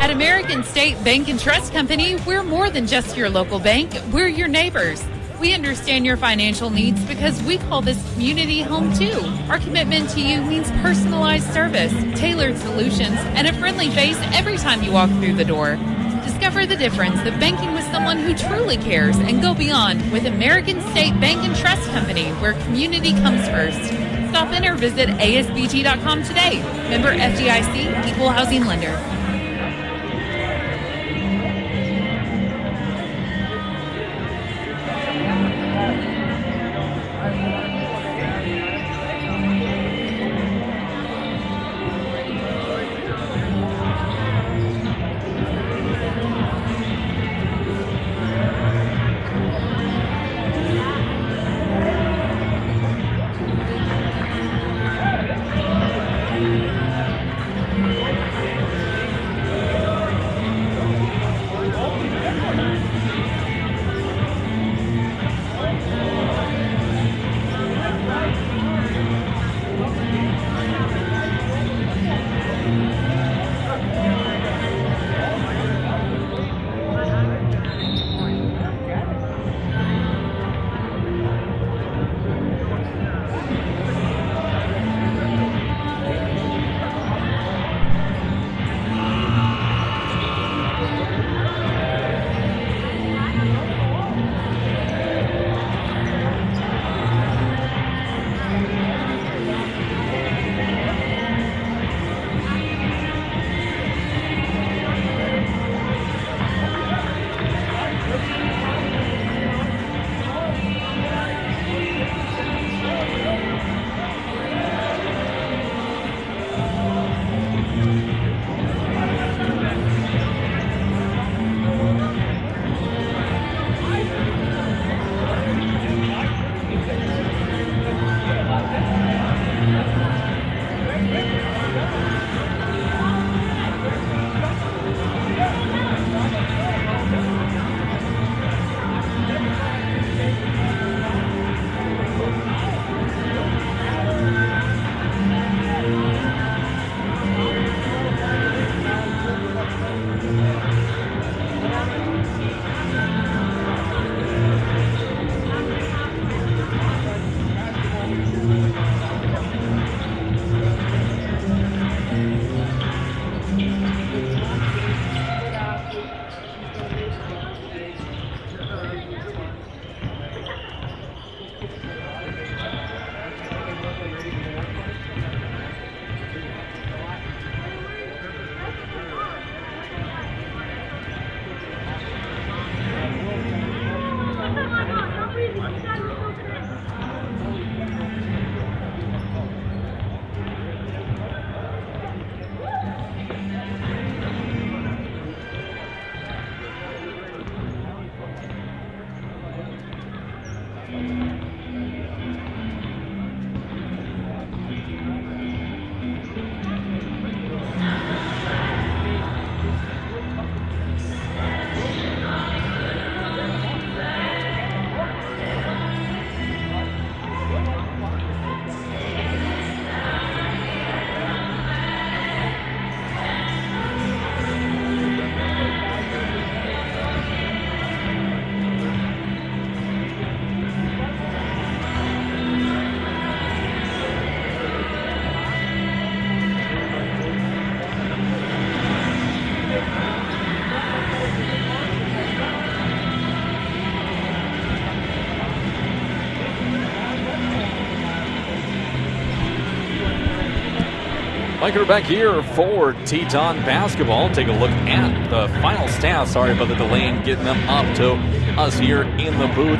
At American State Bank and Trust Company, we're more than just your local bank. We're your neighbors. We understand your financial needs because we call this community home too. Our commitment to you means personalized service, tailored solutions, and a friendly face every time you walk through the door. Discover the difference of banking with someone who truly cares and go beyond with American State Bank and Trust Company, where community comes first. Stop in or visit asbt.com today. Member FDIC, Equal Housing Lender. Mike, we're back here for Teton basketball. Take a look at the final stats. Sorry about the delay in getting them up to us here in the booth.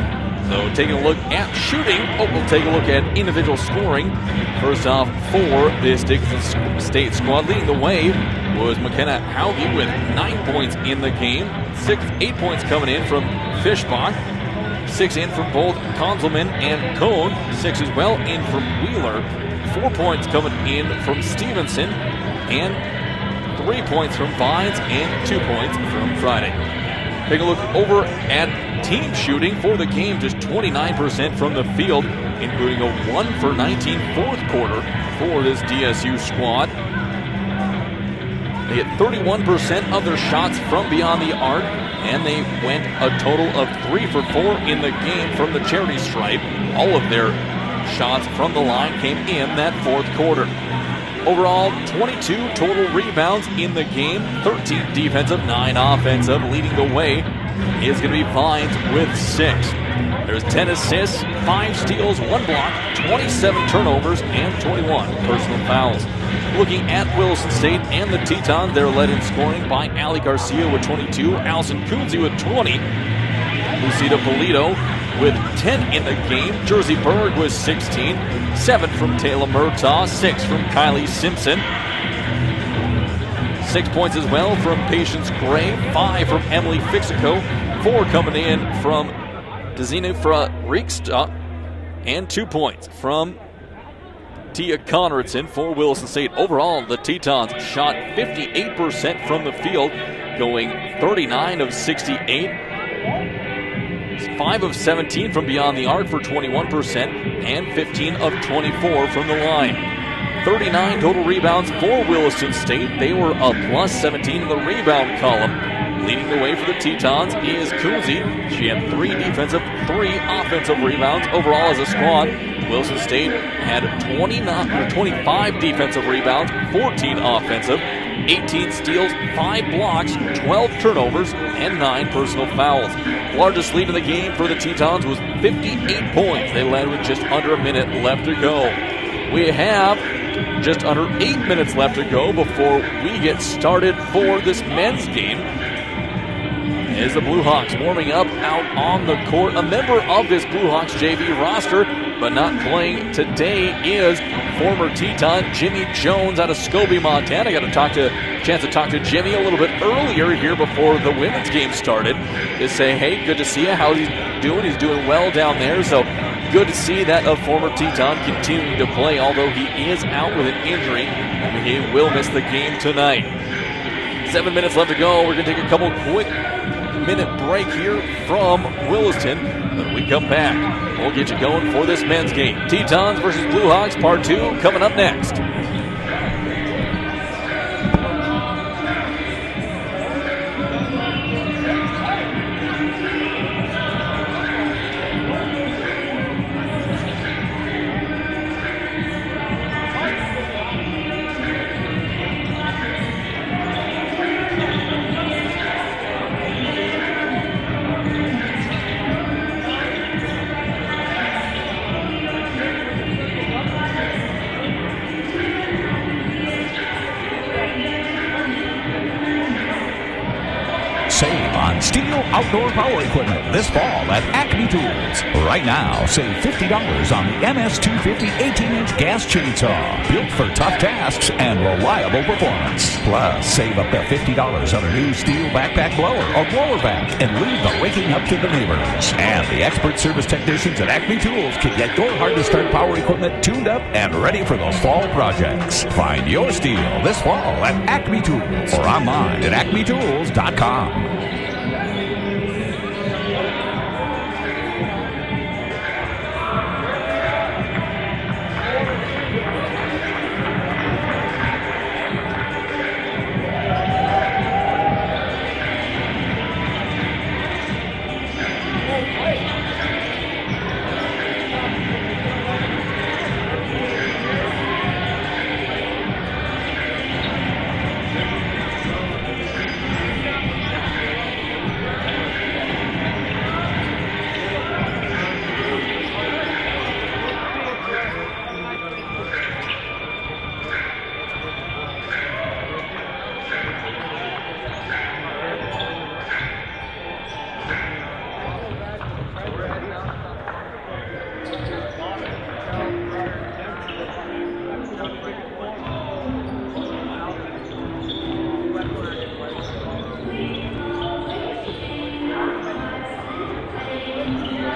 So taking a look at shooting. We'll take a look at individual scoring. First off, for this Dickinson State squad, leading the way was McKenna Hauge with 9 points in the game. 8 points coming in from Fischbach. 6 in from both Konzelman and Cohn. 6 as well in from Wheeler. 4 points coming in from Stevenson, and 3 points from Vines, and 2 points from Friday. Take a look over at team shooting for the game, just 29% from the field, including a 1 for 19 fourth quarter for this DSU squad. They hit 31% of their shots from beyond the arc, and they went a total of 3 for 4 in the game from the charity stripe. All of their shots from the line came in that fourth quarter. Overall, 22 total rebounds in the game, 13 defensive, 9 offensive. Leading the way is going to be Vines with 6. There's 10 assists, 5 steals, 1 block, 27 turnovers, and 21 personal fouls. Looking at Williston State and the Tetons, they're led in scoring by Allie Garcia with 22, Allison Coonsey with 20, Lucida Polito with 10 in the game, Jersey Berg with 16, 7 from Taylor Murtaugh, 6 from Kylie Simpson, 6 points as well from Patience Gray, 5 from Emily Fixico, 4 coming in from Dezina Rieksta, and 2 points from Tia Conradson for Williston State. Overall, the Tetons shot 58% from the field, going 39 of 68. 5 of 17 from beyond the arc for 21%, and 15 of 24 from the line. 39 total rebounds for Williston State. They were a plus 17 in the rebound column. Leading the way for the Tetons is Coonsey. She had 3 defensive, 3 offensive rebounds. Overall as a squad, Williston State had 25 defensive rebounds, 14 offensive, 18 steals, 5 blocks, 12 turnovers, and 9 personal fouls. Largest lead in the game for the Tetons was 58 points. They led with just under a minute left to go. We have just under 8 minutes left to go before we get started for this men's game. As the Blue Hawks warming up out on the court. A member of this Blue Hawks JV roster, but not playing today, is former Teton Jimmy Jones out of Scobie, Montana. Got a chance to talk to Jimmy a little bit earlier here before the women's game started to say, hey, good to see you. How's he doing? He's doing well down there. So good to see that a former Teton continuing to play, although he is out with an injury, and he will miss the game tonight. 7 minutes left to go. We're going to take a couple quick minute break here from Williston. When we come back, we'll get you going for this men's game. Tetons versus Blue Hawks, part 2, coming up next. Save on STIHL outdoor power equipment this fall at Acme Tools. Right now, save $50 on the MS250 18-inch gas chainsaw, built for tough tasks and reliable performance. Plus, save up to $50 on a new STIHL backpack blower or blower vac and leave the raking up to the neighbors. And the expert service technicians at Acme Tools can get your hard-to-start power equipment tuned up and ready for those fall projects. Find your STIHL this fall at Acme Tools or online at acmetools.com.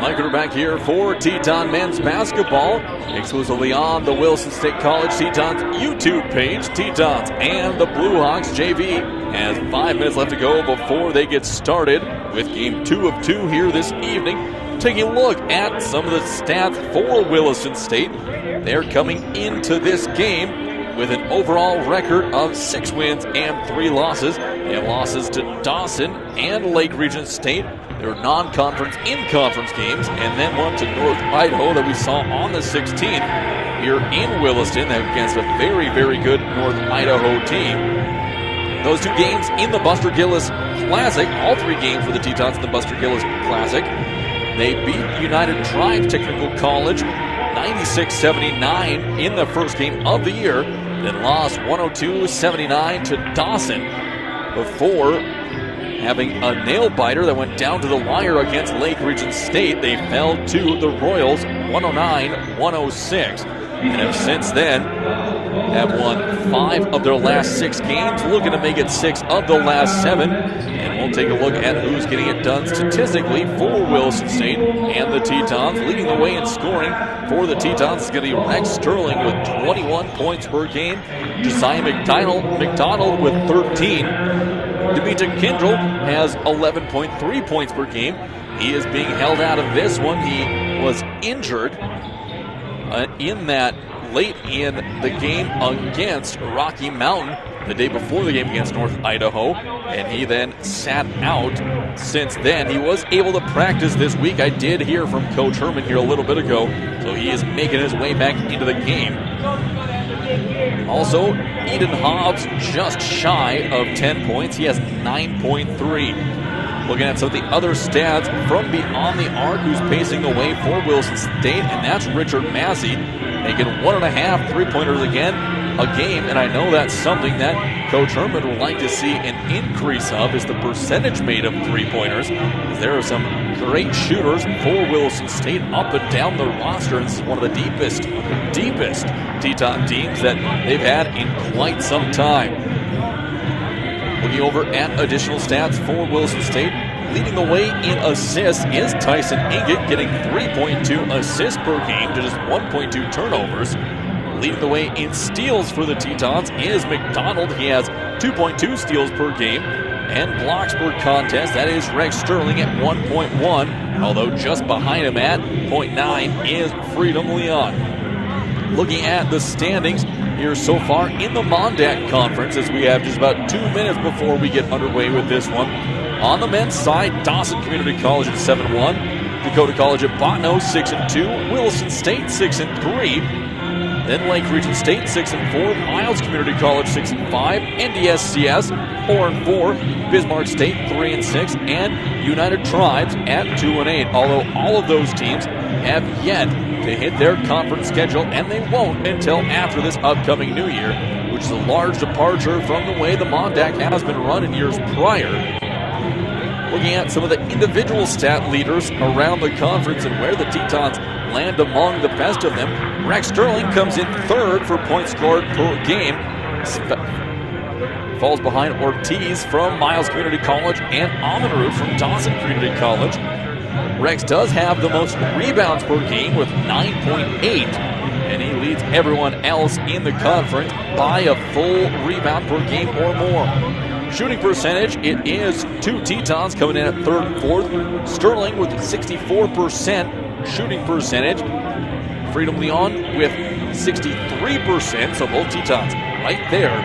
Mike back here for Teton men's basketball, exclusively on the Williston State College Tetons YouTube page. Tetons and the Blue Hawks JV has 5 minutes left to go before they get started with game 2 of 2 here this evening. Taking a look at some of the stats for Williston State. They're coming into this game with an overall record of 6 wins and 3 losses. They have losses to Dawson and Lake Region State. Their non-conference in-conference games, and then one to North Idaho that we saw on the 16th here in Williston against a very, very good North Idaho team. Those 2 games in the Buster Gillis Classic, all 3 games for the Tetons in the Buster Gillis Classic. They beat United Tribes Technical College 96-79 in the first game of the year, then lost 102-79 to Dawson before having a nail-biter that went down to the wire against Lake Region State. They fell to the Royals 109-106, and have since then have won 5 of their last 6 games, looking to make it 6 of the last 7. And we'll take a look at who's getting it done statistically for Williston State and the Tetons. Leading the way in scoring for the Tetons is going to be Rex Sterling with 21 points per game. Josiah McDonald with 13. Demetra Kindrell has 11.3 points per game. He is being held out of this one. He was injured in that late in the game against Rocky Mountain the day before the game against North Idaho, and he then sat out since then. He was able to practice this week. I did hear from Coach Herman here a little bit ago, so he is making his way back into the game. Also, Eden Hobbs just shy of 10 points. He has 9.3. Looking at some of the other stats from beyond the arc, who's pacing the way for Williston State, and that's Richard Massey, making 1.5 3-pointers again a game, and I know that's something that Coach Herman would like to see an increase of, is the percentage made of 3-pointers. There are some great shooters for Williston State up and down the roster, and this is one of the deepest Teton teams that they've had in quite some time. Looking over at additional stats for Williston State, leading the way in assists is Tyson Inget, getting 3.2 assists per game to just 1.2 turnovers. Leading the way in steals for the Tetons is McDonald. He has 2.2 steals per game. And blocks per contest, that is Rex Sterling at 1.1, although just behind him at 0.9 is Freedom Leon. Looking at the standings here so far in the Mondac Conference, as we have just about 2 minutes before we get underway with this one. On the men's side, Dawson Community College at 7-1, Dakota College at Botno 6-2, Williston State 6-3, then Lake Region State 6-4, Miles Community College 6-5, NDSCS 4-4, Bismarck State 3-6, and United Tribes at 2-8. Although all of those teams have yet to hit their conference schedule, and they won't until after this upcoming new year, which is a large departure from the way the Mondac has been run in years prior. Looking at some of the individual stat leaders around the conference and where the Tetons land among the best of them, Rex Sterling comes in 3rd for points scored per game. Falls behind Ortiz from Miles Community College and Amaru from Dawson Community College. Rex does have the most rebounds per game with 9.8, and he leads everyone else in the conference by a full rebound per game or more. Shooting percentage, it is 2 Tetons coming in at 3rd and 4th. Sterling with 64% shooting percentage. Freedom Leon with 63%, so both Tetons right there.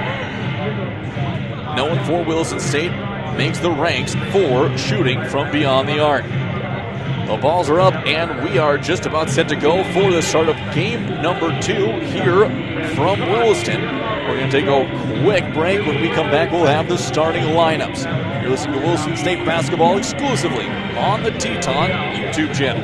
No one for Williston State makes the ranks for shooting from beyond the arc. The balls are up, and we are just about set to go for the start of game number 2 here from Williston. We're going to take a quick break. When we come back, we'll have the starting lineups. You're listening to Williston State basketball exclusively on the Teton YouTube channel.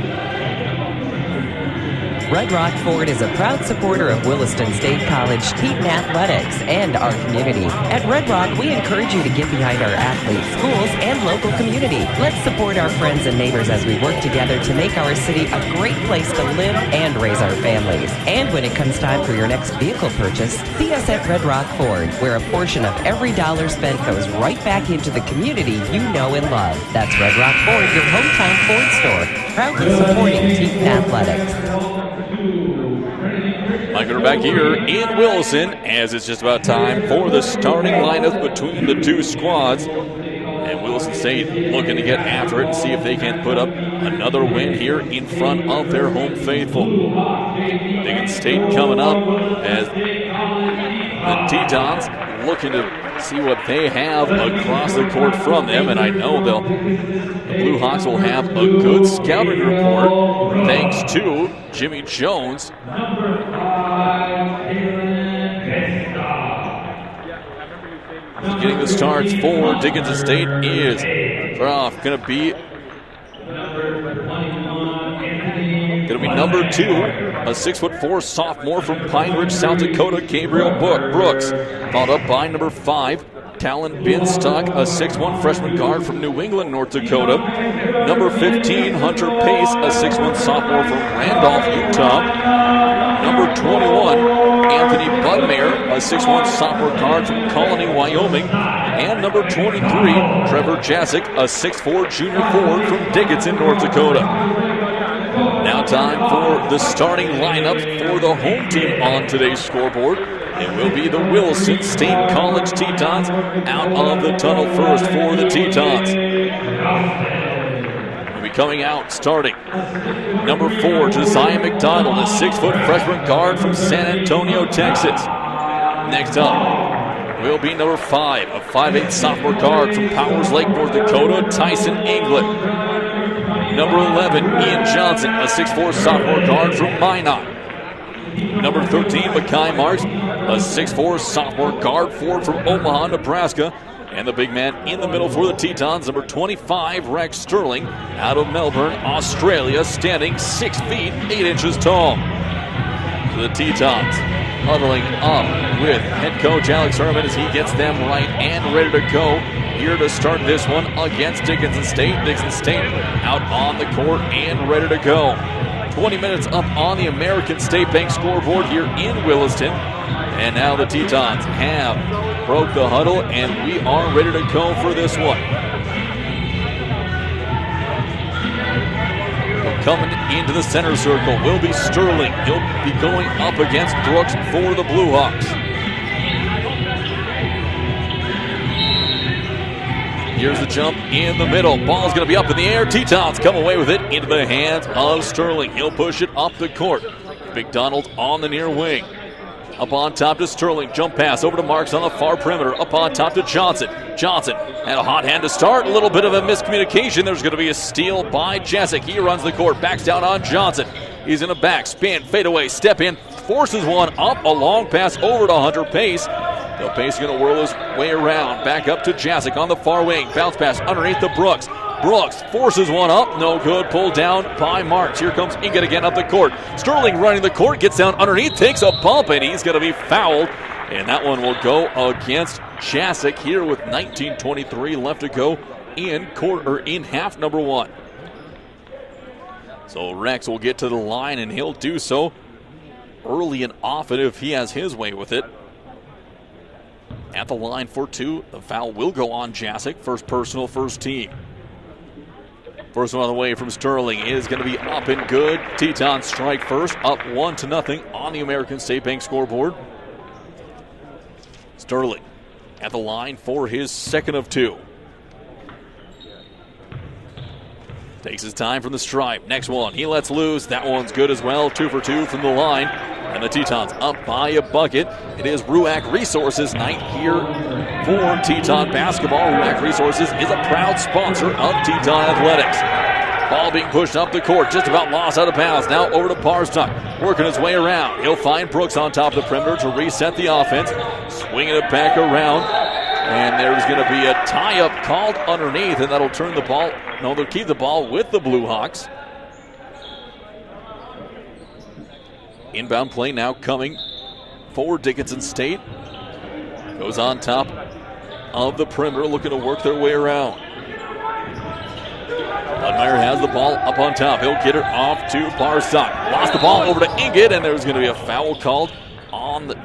Red Rock Ford is a proud supporter of Williston State College Teton Athletics and our community. At Red Rock, we encourage you to get behind our athletes, schools, and local community. Let's support our friends and neighbors as we work together to make our city a great place to live and raise our families. And when it comes time for your next vehicle purchase, see us at Red Rock Ford, where a portion of every dollar spent goes right back into the community you know and love. That's Red Rock Ford, your hometown Ford store, proudly supporting Teton Athletics. Mike, we're back here in Williston as it's just about time for the starting lineup between the two squads. And Williston State looking to get after it and see if they can put up another win here in front of their home faithful. Dickinson State coming up as The Tetons looking to see what they have across the court from them, and I know the Blue Hawks will have a good scouting report thanks to Jimmy Jones. Getting the starts for Dickinson State is going to be number 2, a 6'4" sophomore from Pine Ridge, South Dakota, Gabriel Brooks. Followed up by number 5, Talon Binstock, a 6'1" freshman guard from New England, North Dakota. Number 15, Hunter Pace, a 6'1" sophomore from Randolph, Utah. Number 21, Anthony Budmeyer, a 6'1" sophomore guard from Colony, Wyoming. And number 23, Trevor Jasic, a 6'4" junior forward from Dickinson, North Dakota. Now time for the starting lineup for the home team on today's scoreboard. It will be the Williston State College Tetons out of the tunnel first for the Tetons. Will be coming out starting. Number 4, Josiah McDonald, a 6-foot freshman guard from San Antonio, Texas. Next up will be number 5, a 5'8" sophomore guard from Powers Lake, North Dakota, Tyson England. Number 11, Ian Johnson, a 6'4" sophomore guard from Minot. Number 13, Makai Marks, a 6'4" sophomore guard forward from Omaha, Nebraska. And the big man in the middle for the Tetons, number 25, Rex Sterling, out of Melbourne, Australia, standing 6 feet 8 inches tall. So the Tetons huddling up with head coach Alex Herman as he gets them right and ready to go here to start this one against Dickinson State. Dickinson State out on the court and ready to go. 20 minutes up on the American State Bank scoreboard here in Williston. And now the Tetons have broke the huddle, and we are ready to go for this one. Coming into the center circle will be Sterling. He'll be going up against Brooks for the Blue Hawks. Here's the jump in the middle. Ball's going to be up in the air. Tetons come away with it into the hands of Sterling. He'll push it up the court. McDonald on the near wing. Up on top to Sterling. Jump pass over to Marks on the far perimeter. Up on top to Johnson. Johnson had a hot hand to start. A little bit of a miscommunication. There's going to be a steal by Jasic. He runs the court. Backs down on Johnson. He's in a back. Spin. Fade away. Step in. Forces one up. A long pass over to Hunter Pace. So Pace is going to whirl his way around. Back up to Jasic on the far wing. Bounce pass underneath to Brooks. Brooks forces one up. No good. Pulled down by Marks. Here comes Ingot again up the court. Sterling running the court. Gets down underneath. Takes a bump, and he's going to be fouled. And that one will go against Jasic here with 19:23 left to go in half number 1. So Rex will get to the line, and he'll do so early and often if he has his way with it. At the line for 2, the foul will go on Jasic. First personal, first team. First one on the way from Sterling is going to be up and good. Tetons strike first, up 1-0 on the American State Bank scoreboard. Sterling at the line for his second of 2. Takes his time from the stripe. Next one, he lets loose. That one's good as well. 2 for 2 from the line. And the Tetons up by a bucket. It is RUAC Resources night here for Teton basketball. RUAC Resources is a proud sponsor of Teton Athletics. Ball being pushed up the court, just about lost out of bounds. Now over to Barstock, working his way around. He'll find Brooks on top of the perimeter to reset the offense. Swinging it back around. And there's going to be a tie-up called underneath, and that'll turn the ball. No, they'll keep the ball with the Blue Hawks. Inbound play now coming for Dickinson State. Goes on top of the perimeter, looking to work their way around. Budmeyer has the ball up on top. He'll get it off to Barstock. Lost the ball over to Ingot, and there's going to be a foul called on the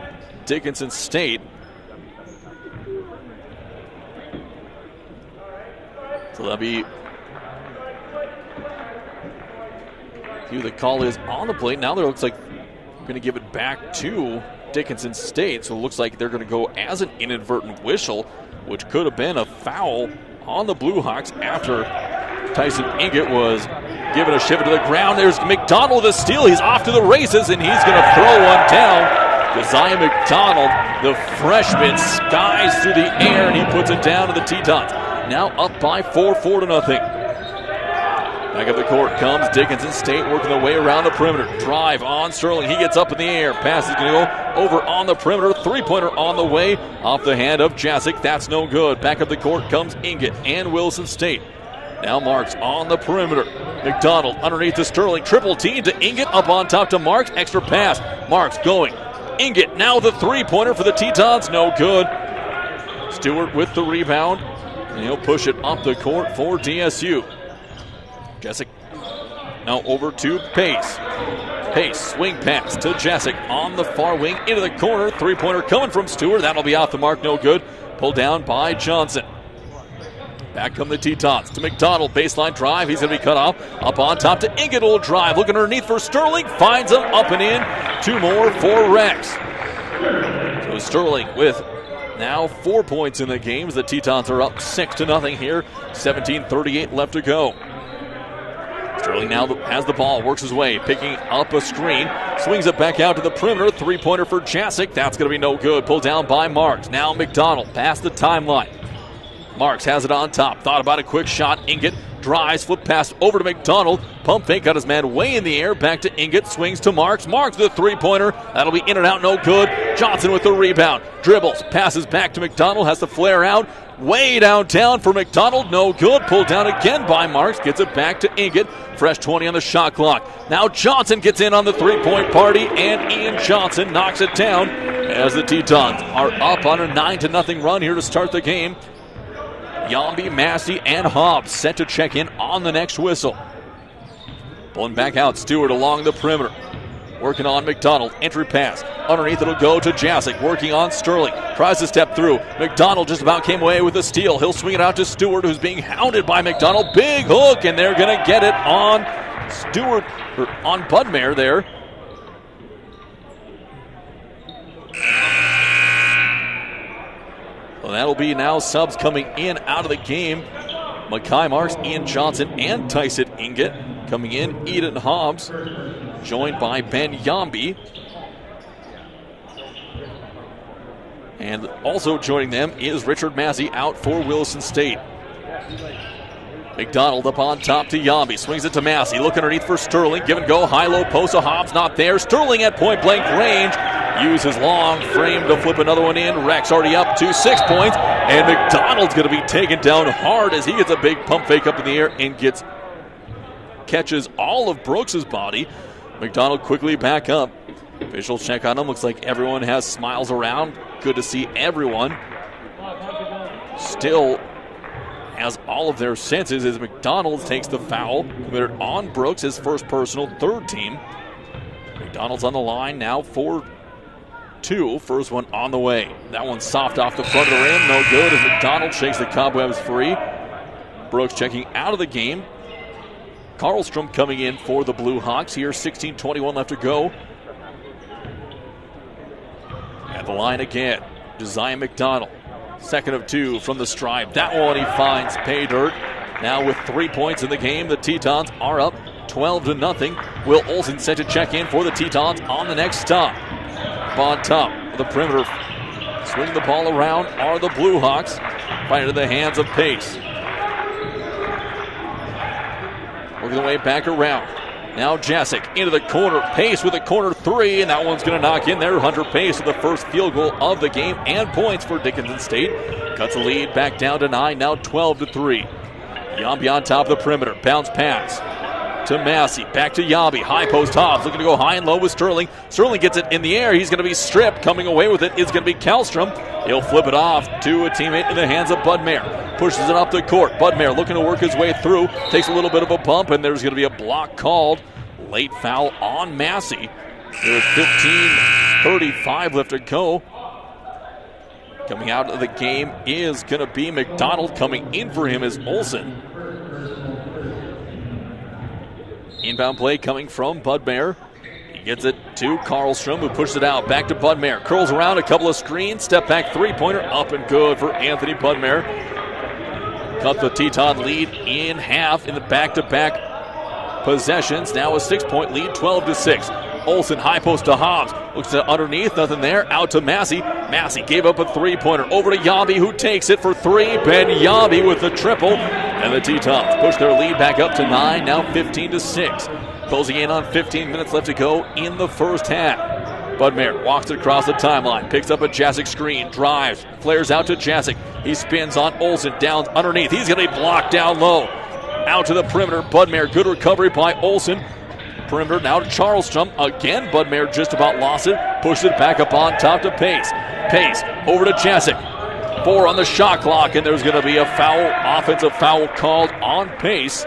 Dickinson State. So that'll be who the call is on the plate. Now there looks like we're going to give it back to Dickinson State. So it looks like they're going to go as an inadvertent whistle, which could have been a foul on the Blue Hawks after Tyson Ingot was given a shift to the ground. There's McDonald with a steal. He's off to the races, and he's going to throw one down. Josiah McDonald, the freshman, skies through the air, and he puts it down to the Tetons. Now up by 4-0. Back up the court comes Dickinson State, working their way around the perimeter. Drive on Sterling. He gets up in the air. Pass is going to go over on the perimeter. Three-pointer on the way. Off the hand of Jasic. That's no good. Back up the court comes Inget and Williston State. Now Marks on the perimeter. McDonald underneath to Sterling. Triple team to Inget. Up on top to Marks. Extra pass. Marks going. Inget now the three-pointer for the Tetons. No good. Stewart with the rebound. And he'll push it up the court for DSU. Jasic now over to Pace. Pace, swing pass to Jasic on the far wing into the corner. Three-pointer coming from Stewart. That'll be off the mark, no good. Pulled down by Johnson. Back come the Tetons to McDonald. Baseline drive. He's going to be cut off. Up on top to Inget. Will drive. Looking underneath for Sterling. Finds him up and in. Two more for Rex. So Sterling with now 4 points in the game. The Tetons are up 6-0 here. 17:38 left to go. Sterling now has the ball, works his way, picking up a screen, swings it back out to the perimeter. Three-pointer for Jasic. That's going to be no good. Pulled down by Marks. Now McDonald past the timeline. Marks has it on top. Thought about a quick shot. Inget drives, flip pass over to McDonald. Pump fake, got his man way in the air. Back to Inget, swings to Marks. Marks with a three-pointer. That'll be in and out, no good. Johnson with the rebound. Dribbles, passes back to McDonald, has to flare out. Way downtown for McDonald, no good. Pulled down again by Marks, gets it back to Inget. Fresh 20 on the shot clock. Now Johnson gets in on the three-point party, and Ian Johnson knocks it down as the Tetons are up on a 9-0 run here to start the game. Yambi, Massey, and Hobbs set to check in on the next whistle. Pulling back out, Stewart along the perimeter. Working on McDonald, entry pass. Underneath it'll go to Jasic, working on Sterling. Tries to step through. McDonald just about came away with a steal. He'll swing it out to Stewart, who's being hounded by McDonald. Big hook, and they're going to get it on Stewart, or on Budmare there. Well, that'll be now subs coming in out of the game. Makai Marks, Ian Johnson, and Tyson Inget. Coming in, Eden Hobbs, joined by Ben Yambi. And also joining them is Richard Massey out for Williston State. McDonald up on top to Yambi. Swings it to Massey. Look underneath for Sterling. Give and go. High-low post. Hobbs not there. Sterling at point-blank range. Use his long frame to flip another one in. Rex already up to 6 points. And McDonald's going to be taken down hard as he gets a big pump fake up in the air and catches all of Brooks' body. McDonald quickly back up. Officials check on him. Looks like everyone has smiles around. Good to see everyone still has all of their senses as McDonald takes the foul committed on Brooks, his first personal, third team. McDonald's on the line now for two. First one on the way. That one's soft off the front of the rim. No good as McDonald shakes the cobwebs free. Brooks checking out of the game. Karlstrom coming in for the Blue Hawks here. 16:21 left to go. At the line again, Josiah McDonald. Second of two from the stripe. That one he finds pay dirt. Now with 3 points in the game, the Tetons are up 12-0. Will Olsen set to check in for the Tetons on the next stop. On top of the perimeter, swing the ball around are the Blue Hawks. Find it in the hands of Pace. Working the way back around. Now Jasic into the corner. Pace with a corner three, and that one's going to knock in there. Hunter Pace with the first field goal of the game and points for Dickinson State. Cuts the lead back down to 9, now 12-3. Yambi on top of the perimeter. Bounce pass to Massey. Back to Yambi. High post Hobbs. Looking to go high and low with Sterling. Sterling gets it in the air. He's going to be stripped. Coming away with it is going to be Karlstrom. He'll flip it off to a teammate in the hands of Budmare. Pushes it up the court. Budmare looking to work his way through. Takes a little bit of a bump, and there's going to be a block called. Late foul on Massey. There's 15:35 left to go. Coming out of the game is going to be McDonald. Coming in for him is Olsen. Inbound play coming from Budmare. He gets it to Karlstrom, who pushes it out. Back to Budmare. Curls around a couple of screens. Step back three-pointer. Up and good for Anthony Budmare. Cut the Teton lead in half in the back-to-back possessions. Now a 6-point lead, 12-6. Olsen high post to Hobbs. Looks to underneath, nothing there. Out to Massey. Massey gave up a three-pointer. Over to Yabi, who takes it for three. Ben Yabi with the triple. And the Tetons push their lead back up to 9, now 15-6. Closing in on 15 minutes left to go in the first half. Budmeier walks across the timeline, picks up a Jasic screen, drives, flares out to Jasic. He spins on Olsen, down underneath. He's going to be blocked down low. Out to the perimeter, Budmeier, good recovery by Olsen. Perimeter now to Charleston. Again, Budmeier just about lost it. Pushed it back up on top to Pace. Pace over to Jasic. 4 on the shot clock, and there's going to be a foul, offensive foul called on Pace.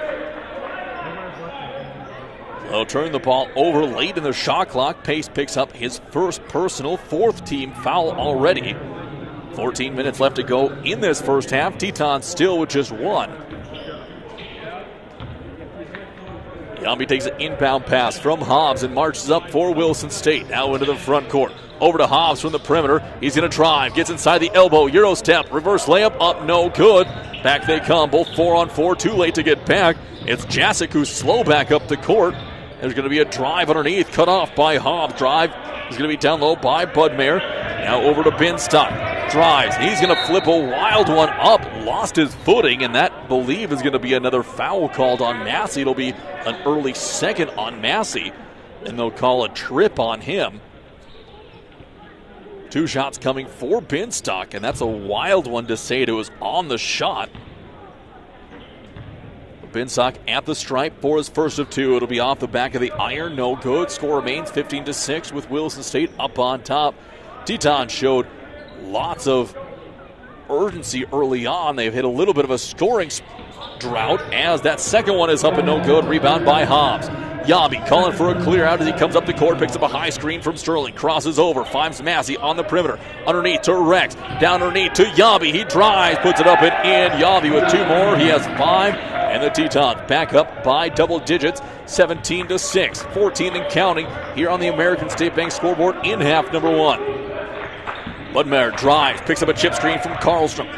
They'll turn the ball over late in the shot clock. Pace picks up his first personal, 4th team foul already. 14 minutes left to go in this first half. Tetons still with just 1. Yambi takes an inbound pass from Hobbs and marches up for Williston State. Now into the front court. Over to Hobbs from the perimeter. He's going to drive. Gets inside the elbow. Euro step. Reverse layup. Up. No good. Back they come. Both 4-on-4. Too late to get back. It's Jasic who's slow back up the court. There's going to be a drive underneath. Cut off by Hobbs. Drive is going to be down low by Budmeier. Now over to Binstock. Drives. He's going to flip a wild one up. Lost his footing, and that, I believe, is going to be another foul called on Massey. It'll be an early second on Massey, and they'll call a trip on him. 2 shots coming for Binstock, and that's a wild one to say it was on the shot. Binstock at the stripe for his first of 2. It'll be off the back of the iron. No good. Score remains 15-6 with Williston State up on top. Tetons showed lots of urgency early on. They've hit a little bit of a scoring drought as that second one is up and no good. Rebound by Hobbs. Yabi calling for a clear out as he comes up the court, picks up a high screen from Sterling, crosses over, finds Massey on the perimeter. Underneath to Rex, down underneath to Yabi. He drives, puts it up and in. Yabi with 2 more. He has 5. And the Tetons back up by double digits, 17-6, 14 and counting here on the American State Bank scoreboard in half number 1. Budmeier drives, picks up a chip screen from Karlstrom.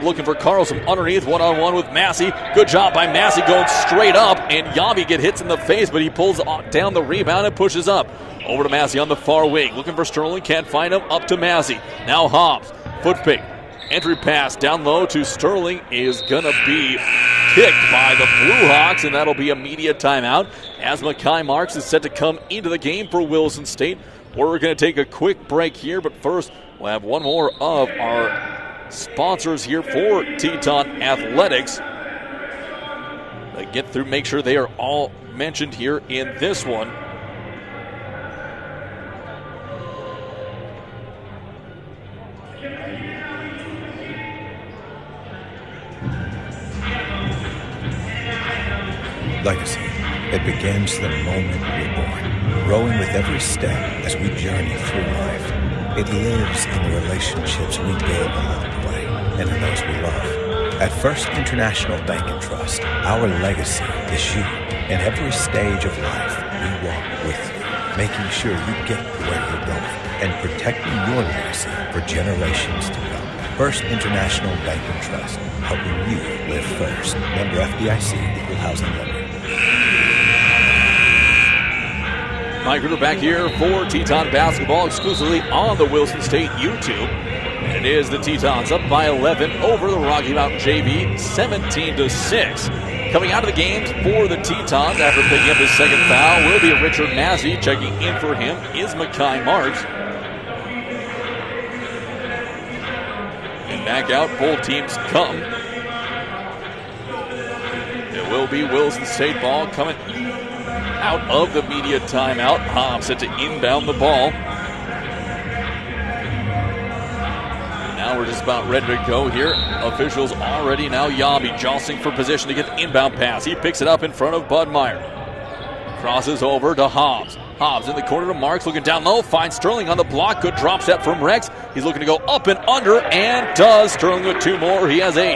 Looking for Karlstrom underneath, one-on-one with Massey. Good job by Massey going straight up, and Yabi get hits in the face, but he pulls down the rebound and pushes up. Over to Massey on the far wing, looking for Sterling, can't find him, up to Massey. Now Hobbs, foot fake. Entry pass down low to Sterling is going to be kicked by the Blue Hawks, and that'll be a media timeout as Mekhi Marks is set to come into the game for Williston State. We're going to take a quick break here, but first we'll have one more of our sponsors here for Teton Athletics. Get through, make sure they are all mentioned here in this one. Legacy. It begins the moment we're born, growing with every step as we journey through life. It lives in the relationships we build along the way and in those we love. At First International Bank and Trust, our legacy is you. In every stage of life, we walk with you, making sure you get where you're going and protecting your legacy for generations to come. First International Bank and Trust, helping you live first. Member FDIC, Equal Housing Lender. Mike Ritter back here for Teton basketball exclusively on the Williston State YouTube. And it is the Tetons up by 11 over the Rocky Mountain JV, 17-6. Coming out of the games for the Tetons after picking up his second foul will be Richard Massey. Checking in for him is Mekhi Marks. And back out, both teams come. It will be Williston State ball coming out of the media timeout. Hobbs set to inbound the ball. Now we're just about ready to go here. Officials already now. Yabi jostling for position to get the inbound pass. He picks it up in front of Budmeier. Crosses over to Hobbs. Hobbs in the corner to Marks, looking down low. Finds Sterling on the block. Good drop step from Rex. He's looking to go up and under, and does. Sterling with 2 more. He has 8.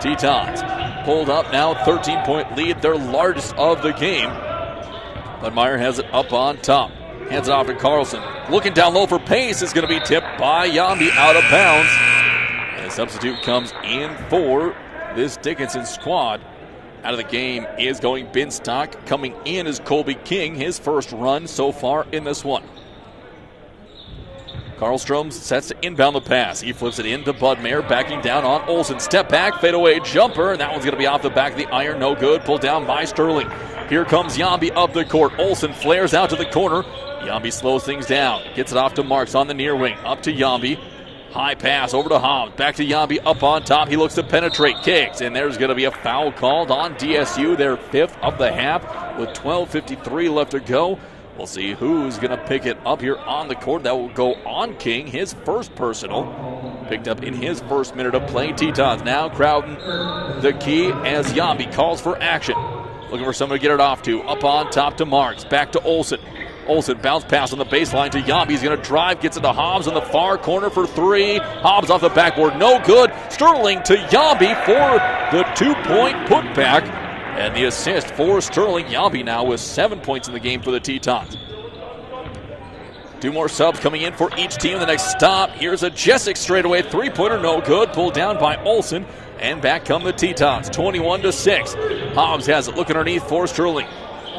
Tetons pulled up now, 13-point lead, their largest of the game. Budmeier has it up on top. Hands it off to Carlson. Looking down low for pace. Is going to be tipped by Yambi out of bounds. And a substitute comes in for this Dickinson squad. Out of the game is going Binstock. Coming in is Colby King, his first run so far in this one. Karlstrom sets to inbound the pass. He flips it into Budmeyer, backing down on Olsen. Step back, fadeaway jumper, and that one's going to be off the back of the iron. No good. Pulled down by Sterling. Here comes Yambi up the court. Olsen flares out to the corner. Yambi slows things down. Gets it off to Marks on the near wing. Up to Yambi. High pass over to Hobbs. Back to Yambi up on top. He looks to penetrate. Kicks. And there's going to be a foul called on DSU. Their fifth of the half with 12:53 left to go. We'll see who's going to pick it up here on the court. That will go on King. His first personal. Picked up in his first minute of play. Tetons now crowding the key as Yambi calls for action. Looking for someone to get it off to. Up on top to Marks. Back to Olsen. Olsen bounce pass on the baseline to Yambi. He's going to drive, gets it to Hobbs in the far corner for three. Hobbs off the backboard, no good. Sterling to Yambi for the 2-point putback. And the assist for Sterling. Yambi now with 7 points in the game for the Tetons. Two more subs coming in for each team. The next stop, here's a Jessic straightaway three-pointer, no good. Pulled down by Olsen. And back come the Tetons, 21-6. Hobbs has it, looking underneath for Sterling.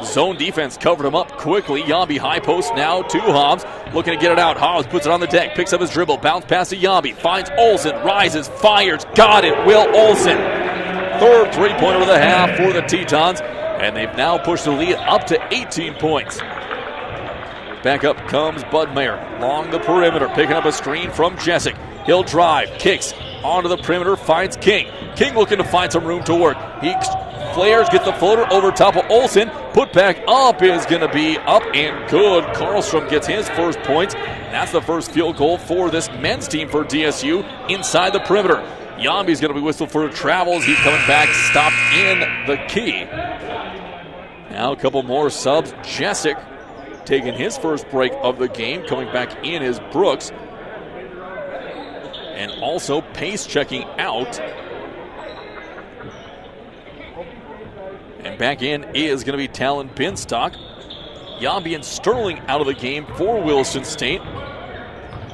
Zone defense covered him up quickly. Yambi high post now to Hobbs. Looking to get it out. Hobbs puts it on the deck. Picks up his dribble. Bounce pass to Yambi. Finds Olsen. Rises. Fires. Got it. Will Olsen. Third three-pointer of the half for the Tetons. And they've now pushed the lead up to 18 points. Back up comes Budmeyer. Along the perimeter. Picking up a screen from Jessic. He'll drive. Kicks onto the perimeter. Finds King. King looking to find some room to work. He flares, gets the floater over top of Olsen. Put back up is going to be up and good. Karlstrom gets his first points. That's the first field goal for this men's team for DSU inside the perimeter. Yambi's going to be whistled for travels. He's coming back, stopped in the key. Now a couple more subs. Jessic taking his first break of the game. Coming back in is Brooks. And also pace checking out. And back in is going to be Talon Binstock. Yambi and Sterling out of the game for Williston State.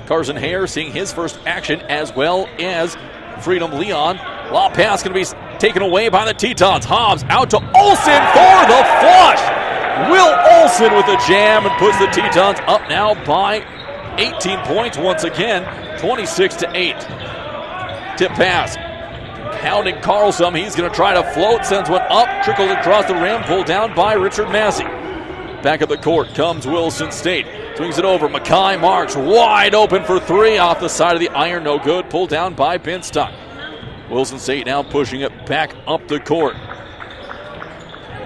Carson Hare seeing his first action as well as Freedom Leon. Lob pass going to be taken away by the Tetons. Hobbs out to Olsen for the flush. Will Olsen with the jam and puts the Tetons up now by 18 points once again, 26-8. Tip pass. Pounding Karlstrom. He's going to try to float. Sends one up. Trickled across the rim. Pulled down by Richard Massey. Back at the court comes Williston State. Swings it over. Mackay Marks wide open for three. Off the side of the iron. No good. Pulled down by Binstock. Williston State now pushing it back up the court.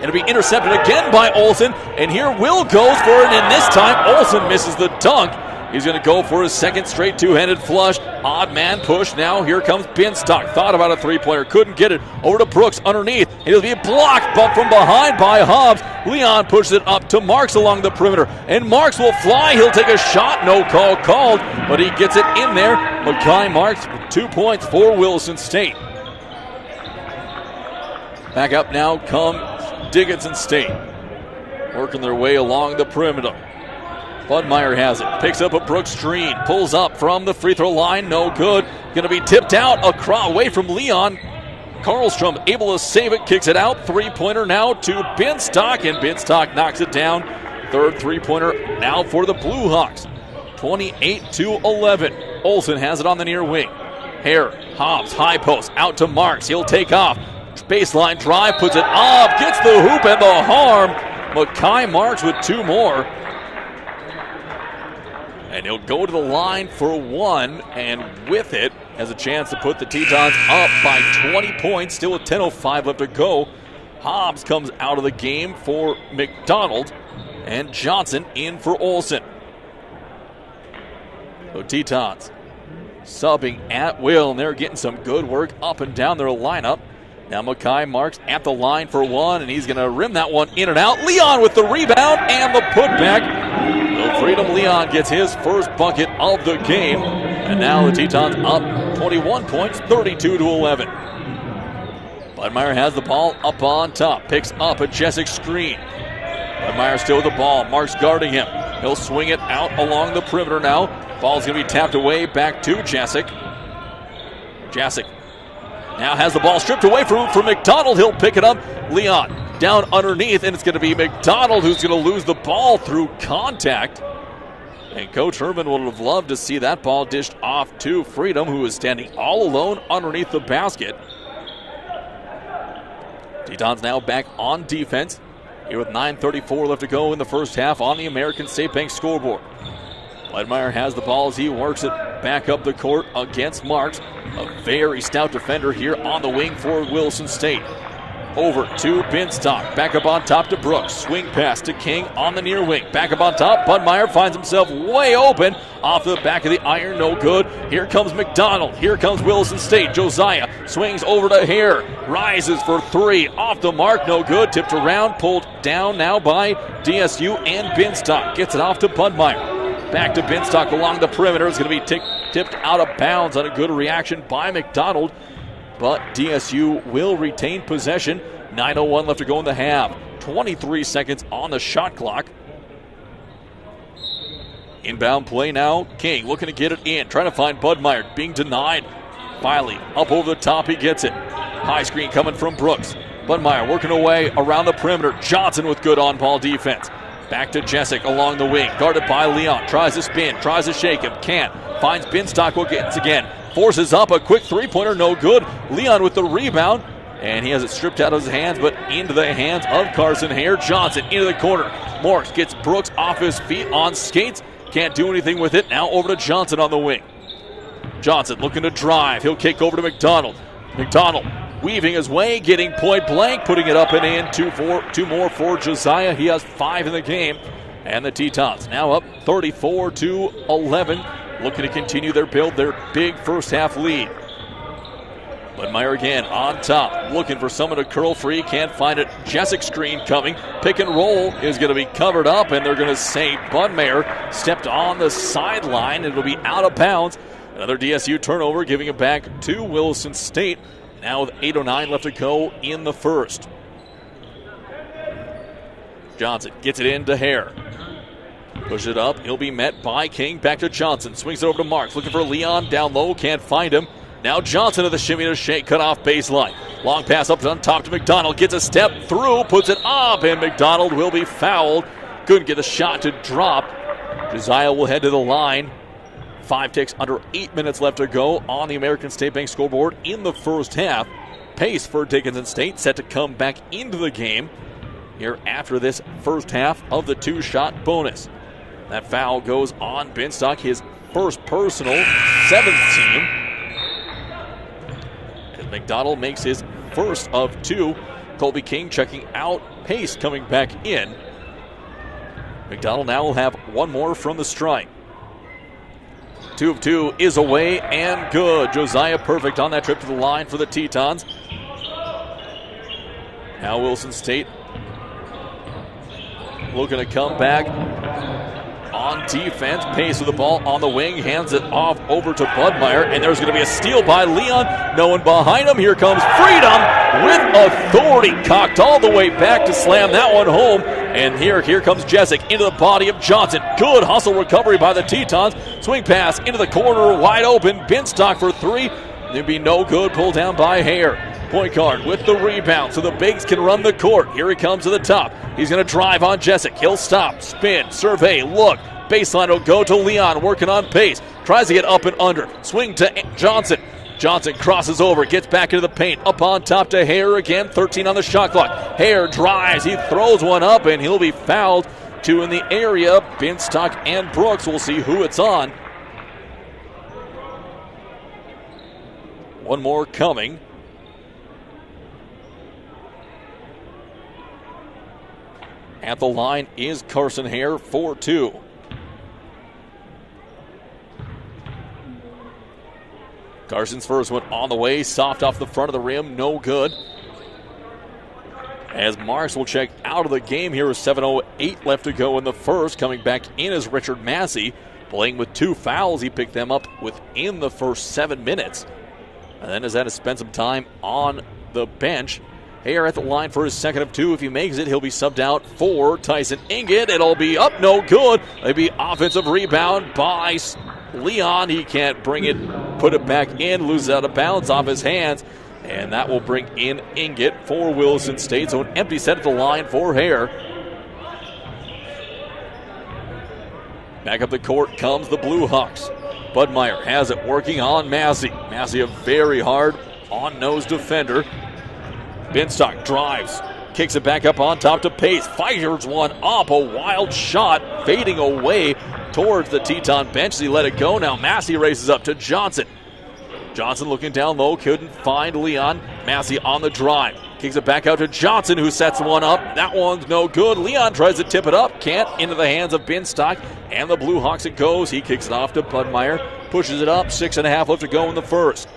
It'll be intercepted again by Olsen. And here Will goes for it. And this time Olsen misses the dunk. He's going to go for his second straight two-handed flush. Odd man push. Now here comes Binstock. Thought about a three-pointer. Couldn't get it. Over to Brooks underneath. It'll be blocked, but from behind by Hobbs. Leon pushes it up to Marks along the perimeter. And Marks will fly. He'll take a shot. No call called, but he gets it in there. Mackay Marks with 2 points for Williston State. Back up now comes Dickinson State. Working their way along the perimeter. Budmeyer has it. Picks up a Brooks screen. Pulls up from the free throw line. No good. Going to be tipped out away from Leon. Karlstrom able to save it. Kicks it out. Three-pointer now to Binstock. And Binstock knocks it down. Third three-pointer now for the Blue Hawks. 28-11. Olsen has it on the near wing. Hare, Hobbs, high post. Out to Marks. He'll take off. Baseline drive. Puts it up. Gets the hoop and the harm. Mackay Marks with two more. And he'll go to the line for one, and with it, has a chance to put the Tetons up by 20 points. Still with 10:05 left to go. Hobbs comes out of the game for McDonald, and Johnson in for Olsen. So Tetons subbing at will, and they're getting some good work up and down their lineup. Now Mackay Marks at the line for one, and he's going to rim that one in and out. Leon with the rebound and the putback. So Freedom Leon gets his first bucket of the game. And now the Tetons up 21 points, 32-11. Budmeyer has the ball up on top. Picks up a Jessic screen. Budmeyer still with the ball. Marks guarding him. He'll swing it out along the perimeter now. Ball's going to be tapped away back to Jessic. Jessic Now has the ball stripped away from McDonald. He'll pick it up. Leon down underneath, and it's going to be McDonald who's going to lose the ball through contact. And Coach Herman would have loved to see that ball dished off to Freedom, who is standing all alone underneath the basket. Tetons now back on defense here with 9:34 left to go in the first half on the American State Bank scoreboard. Budmeyer has the ball as he works it back up the court against Marks, a very stout defender here on the wing for Williston State. Over to Binstock, back up on top to Brooks, swing pass to King on the near wing, back up on top, Budmeyer finds himself way open, off the back of the iron, no good. Here comes McDonald, here comes Williston State, Josiah swings over to Hare, rises for three, off the mark, no good, tipped around, pulled down now by DSU and Binstock, gets it off to Budmeyer. Back to Binstock along the perimeter. It's going to be tipped out of bounds on a good reaction by McDonald. But DSU will retain possession. 9:01 left to go in the half. 23 seconds on the shot clock. Inbound play now. King looking to get it in. Trying to find Budmeyer. Being denied. Finally, up over the top, he gets it. High screen coming from Brooks. Budmeyer working away around the perimeter. Johnson with good on-ball defense. Back to Jessic along the wing, guarded by Leon. Tries to spin, tries to shake him, can't. Finds Binstock once again. Forces up a quick three-pointer, no good. Leon with the rebound, and he has it stripped out of his hands, but into the hands of Carson Hare. Johnson into the corner. Morris gets Brooks off his feet on skates. Can't do anything with it. Now over to Johnson on the wing. Johnson looking to drive. He'll kick over to McDonald. McDonald weaving his way, getting point blank, putting it up and in. Two more for Josiah. He has 5 in the game. And the Tetons now up 34-11, looking to continue their build, their big first half lead. Budmeyer again on top, looking for someone to curl free, can't find it. Jessic screen coming, pick and roll is going to be covered up, and they're going to say Budmeyer stepped on the sideline. It'll be out of bounds. Another DSU turnover, giving it back to Williston State. Now with 8:09 left to go in the first. Johnson gets it into Hare. Push it up. He'll be met by King. Back to Johnson. Swings it over to Marks. Looking for Leon. Down low. Can't find him. Now Johnson to the shimmy to shake. Cut off baseline. Long pass up on top to McDonald. Gets a step through. Puts it up. And McDonald will be fouled. Couldn't get the shot to drop. Josiah will head to the line. 5 ticks, under 8 minutes left to go on the American State Bank scoreboard in the first half. Pace for Dickinson State set to come back into the game here after this first half of the 2-shot bonus. That foul goes on Binstock, his first personal, 7th team. And McDonald makes his first of 2. Colby King checking out, Pace coming back in. McDonald now will have one more from the strike. 2 of 2 is away and good. Josiah perfect on that trip to the line for the Tetons. Now Williston State looking to come back on defense. Pace with the ball on the wing, hands it off over to Budmeyer, and there's going to be a steal by Leon. No one behind him. Here comes Freedom with authority, cocked all the way back to slam that one home. And here comes Jessic into the body of Johnson. Good hustle recovery by the Tetons. Swing pass into the corner, wide open. Binstock for 3. It'd be no good. Pulled down by Hare. Point guard with the rebound so the bigs can run the court. Here he comes to the top. He's going to drive on Jessic. He'll stop, spin, survey, look. Baseline will go to Leon, working on Pace. Tries to get up and under. Swing to Johnson. Johnson crosses over, gets back into the paint. Up on top to Hare again, 13 on the shot clock. Hare drives, he throws one up, and he'll be fouled. 2 in the area. Binstock and Brooks. We'll see who it's on. One more coming. At the line is Carson Hare, 4-2. Carson's first one on the way, soft off the front of the rim, no good. As Marks will check out of the game here with 7:08 left to go in the first. Coming back in is Richard Massey, playing with 2 fouls. He picked them up within the first 7 minutes. And then has had to spend some time on the bench. Hare at the line for his second of 2. If he makes it, he'll be subbed out for Tyson Inget. It'll be up, no good. It'll be offensive rebound by Leon. He can't bring it, put it back in, loses out of bounds off his hands. And that will bring in Inget for Williston State. So an empty set at the line for Hare. Back up the court comes the Blue Hawks. Budmeyer has it working on Massey. Massey, a very hard on-nose defender. Binstock drives, kicks it back up on top to Pace. Fires one up, a wild shot, fading away towards the Teton bench. He let it go. Now Massey races up to Johnson. Johnson looking down low, couldn't find Leon. Massey on the drive. Kicks it back out to Johnson, who sets one up. That one's no good. Leon tries to tip it up. Can't. Into the hands of Binstock. And the Blue Hawks it goes. He kicks it off to Budmeyer. Pushes it up. 6.5 left to go in the first.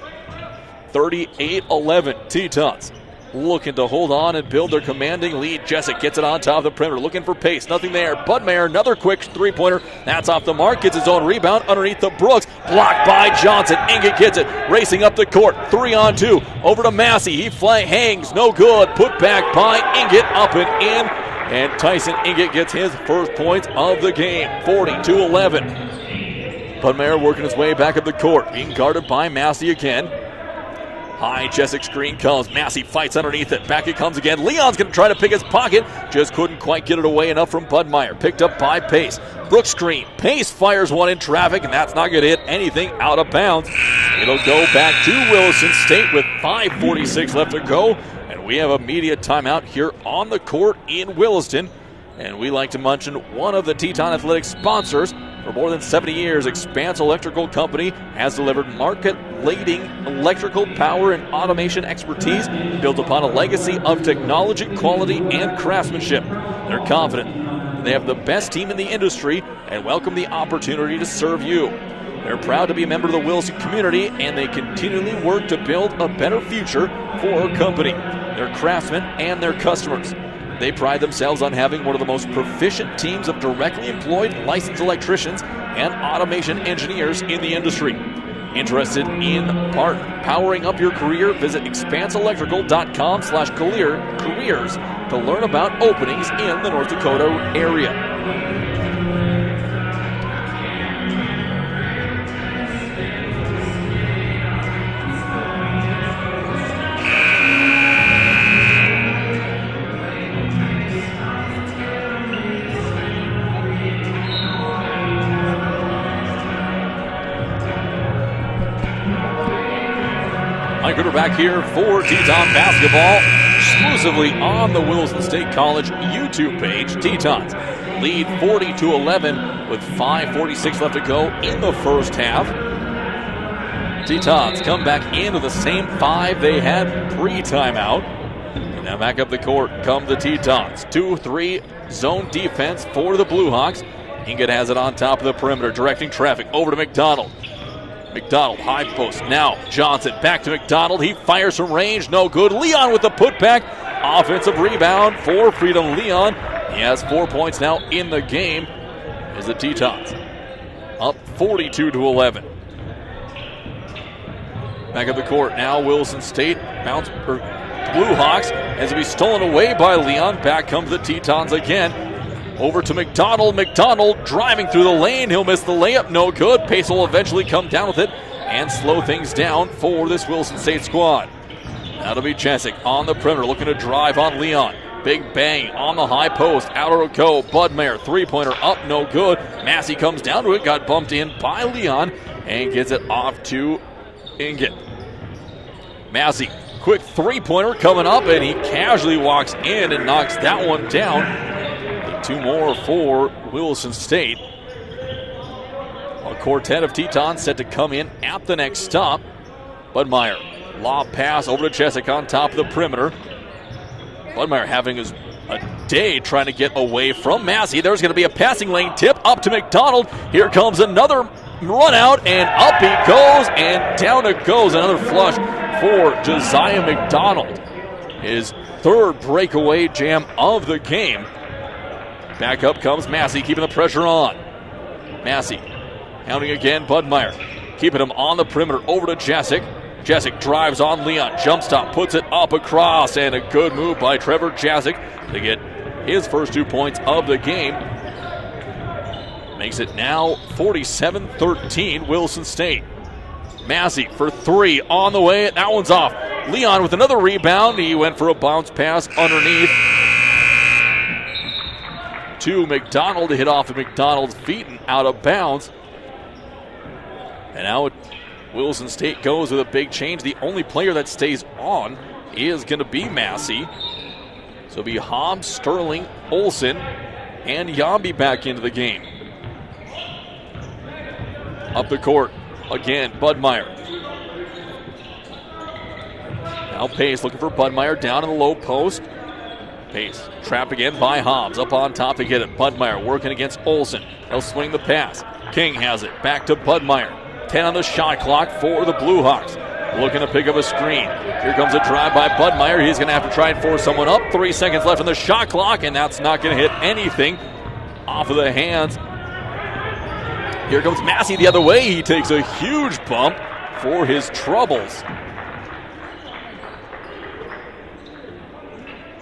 38-11 Tetons. Looking to hold on and build their commanding lead. Jessic gets it on top of the perimeter. Looking for pace. Nothing there. Budmeyer, another quick three-pointer. That's off the mark. Gets his own rebound underneath the Brooks. Blocked by Johnson. Inget gets it. Racing up the court. 3-on-2. Over to Massey. He hangs. No good. Put back by Inget. Up and in. And Tyson Inget gets his first points of the game. 40-11. Budmeyer working his way back up the court. Being guarded by Massey again. High Jessic screen comes. Massey fights underneath it. Back it comes again. Leon's going to try to pick his pocket. Just couldn't quite get it away enough from Budmeyer. Picked up by Pace. Brooks screen. Pace fires one in traffic, and that's not going to hit anything out of bounds. It'll go back to Williston State with 5:46 left to go. And we have a media timeout here on the court in Williston. And we like to mention one of the Teton Athletics sponsors. For more than 70 years, Expanse Electrical Company has delivered market-leading electrical power and automation expertise built upon a legacy of technology, quality, and craftsmanship. They're confident they have the best team in the industry and welcome the opportunity to serve you. They're proud to be a member of the Williston community, and they continually work to build a better future for our company, their craftsmen, and their customers. They pride themselves on having one of the most proficient teams of directly employed licensed electricians and automation engineers in the industry. Interested in powering up your career? Visit expanseelectrical.com/careers to learn about openings in the North Dakota area. Mike Ritter back here for Teton basketball, exclusively on the Williston State College YouTube page. Tetons lead 40-11 with 5:46 left to go in the first half. Tetons come back into the same five they had pre-timeout. And now back up the court come the Tetons. 2-3 zone defense for the Blue Hawks. Inget has it on top of the perimeter, directing traffic over to McDonald. McDonald, high post. Now Johnson back to McDonald. He fires from range. No good. Leon with the putback. Offensive rebound for Freedom Leon. He has 4 points now in the game as the Tetons up 42-11. Back up the court now. Williston State Blue Hawks as to be stolen away by Leon. Back comes the Tetons again. Over to McDonald. McDonald driving through the lane. He'll miss the layup. No good. Pace will eventually come down with it and slow things down for this Williston State squad. That'll be Chesick on the perimeter looking to drive on Leon. Big bang on the high post. Out it'll go. Budmeyer, three-pointer up. No good. Massey comes down to it. Got bumped in by Leon and gets it off to Inget. Massey, quick three-pointer coming up, and he casually walks in and knocks that one down. Two more for Williston State. A quartet of Tetons set to come in at the next stop. Budmeyer, lob pass over to Chesick on top of the perimeter. Budmeyer having a day trying to get away from Massey. There's going to be a passing lane tip up to McDonald. Here comes another run out, and up he goes, and down it goes. Another flush for Josiah McDonald. His third breakaway jam of the game. Back up comes Massey, keeping the pressure on. Massey hounding again, Budmeyer. Keeping him on the perimeter over to Jessic. Jessic drives on Leon. Jump stop, puts it up across, and a good move by Trevor Jessic to get his first 2 points of the game. Makes it now 47-13 Williston State. Massey for three on the way. That one's off. Leon with another rebound. He went for a bounce pass underneath to McDonald to hit off of McDonald's feet and out of bounds. And now Williston State goes with a big change. The only player that stays on is going to be Massey. So it'll be Hobbs, Sterling, Olsen, and Yambi back into the game. Up the court again, Budmeyer. Now Pace looking for Budmeyer down in the low post. Pace trapped again by Hobbs. Up on top to get it. Budmeyer working against Olsen. They'll swing the pass. King has it. Back to Budmeyer. 10 on the shot clock for the Blue Hawks. Looking to pick up a screen. Here comes a drive by Budmeyer. He's going to have to try and force someone up. 3 seconds left on the shot clock, and that's not going to hit anything off of the hands. Here comes Massey the other way. He takes a huge bump for his troubles.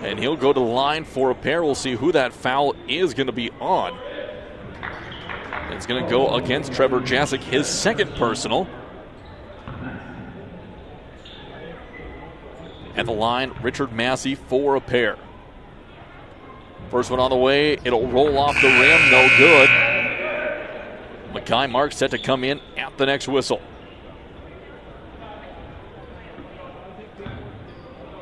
And he'll go to the line for a pair. We'll see who that foul is going to be on. It's going to go against Trevor Jasick, his second personal. At the line, Richard Massey for a pair. First one on the way. It'll roll off the rim. No good. Mackay Marks set to come in at the next whistle.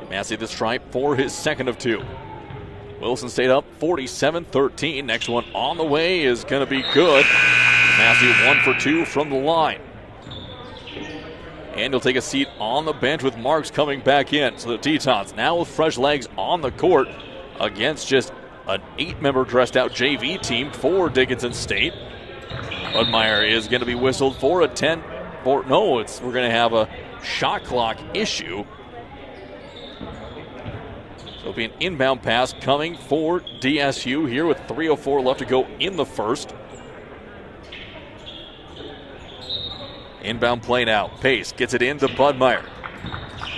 Massey the stripe for his second of two. Williston State up 47-13. Next one on the way is going to be good. Massey 1 for 2 from the line. And he'll take a seat on the bench with Marks coming back in. So the Tetons now with fresh legs on the court against just an 8-member dressed out JV team for Dickinson State. Budmeyer is going to be whistled for a 10. We're going to have a shot clock issue. So it'll be an inbound pass coming for DSU here with 3:04 left to go in the first. Inbound play now. Pace gets it into Budmeyer.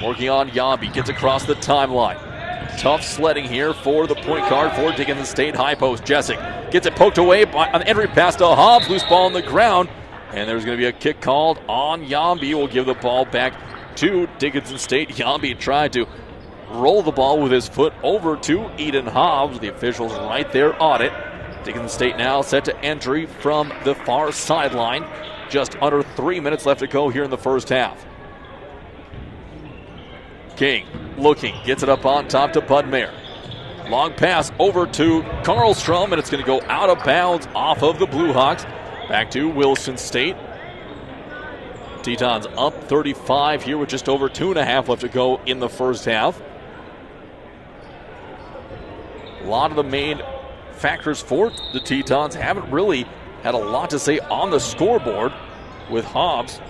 Working on Yambi. Gets across the timeline. Tough sledding here for the point guard for Dickinson State. High post. Jessic gets it poked away on the entry pass to Hobbs. Loose ball on the ground. And there's going to be a kick called on Yambi. Will give the ball back to Dickinson State. Yambi tried to roll the ball with his foot over to Eden Hobbs. The officials right there on it. Dickinson State now set to entry from the far sideline. Just under 3 minutes left to go here in the first half. King looking, gets it up on top to Budmeyer. Long pass over to Karlstrom, and it's going to go out of bounds off of the Blue Hawks. Back to Williston State. Tetons up 35 here with just over 2.5 left to go in the first half. A lot of the main factors for the Tetons haven't really had a lot to say on the scoreboard with Hobbs.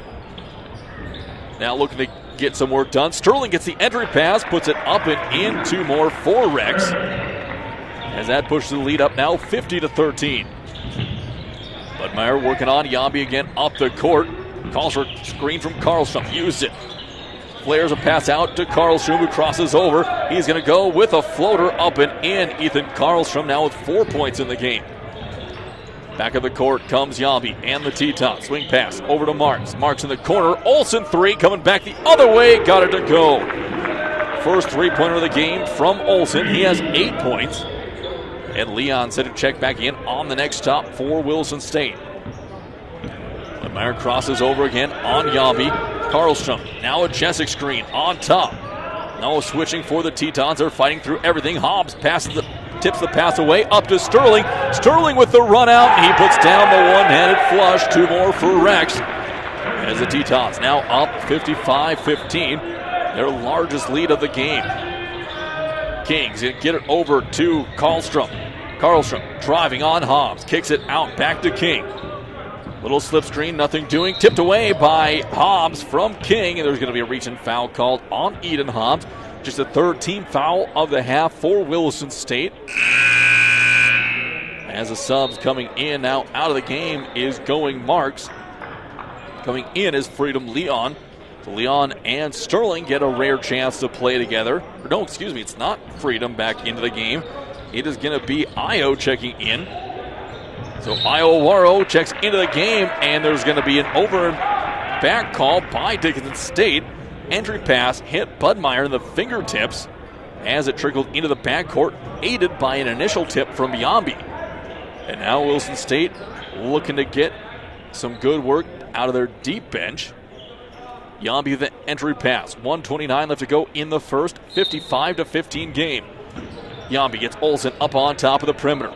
Now looking to get some work done. Sterling gets the entry pass, puts it up and in. 2 more for Rex. As that pushes the lead up now 50-13. Budmeyer working on Yambi again up the court. Calls for screen from Karlstrom. Used it. Flares a pass out to Karlstrom, who crosses over. He's going to go with a floater up and in. Ethan Karlstrom now with 4 points in the game. Back of the court comes Yambi and the Tetons. Swing pass over to Marks. Marks in the corner. Olsen 3 coming back the other way. Got it to go. First 3-pointer of the game from Olsen. He has 8 points. And Leon set to check back in on the next stop for Williston State. Budmeyer crosses over again on Yambi. Karlstrom now a Jessic screen on top. Now switching for the Tetons. They're fighting through everything. Hobbs tips the pass away up to Sterling. Sterling with the run out. He puts down the one-handed flush. 2 more for Rex. As the Tetons now up 55-15. Their largest lead of the game. Kings get it over to Karlstrom. Karlstrom driving on Hobbs. Kicks it out back to King. Little slip screen, nothing doing. Tipped away by Hobbs from King. And there's going to be a reach and foul called on Eden Hobbs. Just the 3rd team foul of the half for Williston State. As the subs coming in now out of the game is going Marks. Coming in is Freedom Leon. So Leon and Sterling get a rare chance to play together. No, excuse me, it's not Freedom back into the game. It is going to be Io checking in. So Iowaro checks into the game, and there's going to be an over and back call by Dickinson State. entry pass hit Budmeyer in the fingertips as it trickled into the backcourt, aided by an initial tip from Yambi. And now Williston State looking to get some good work out of their deep bench. Yambi the entry pass. 1:29 left to go in the first. 55-15 game. Yambi gets Olsen up on top of the perimeter.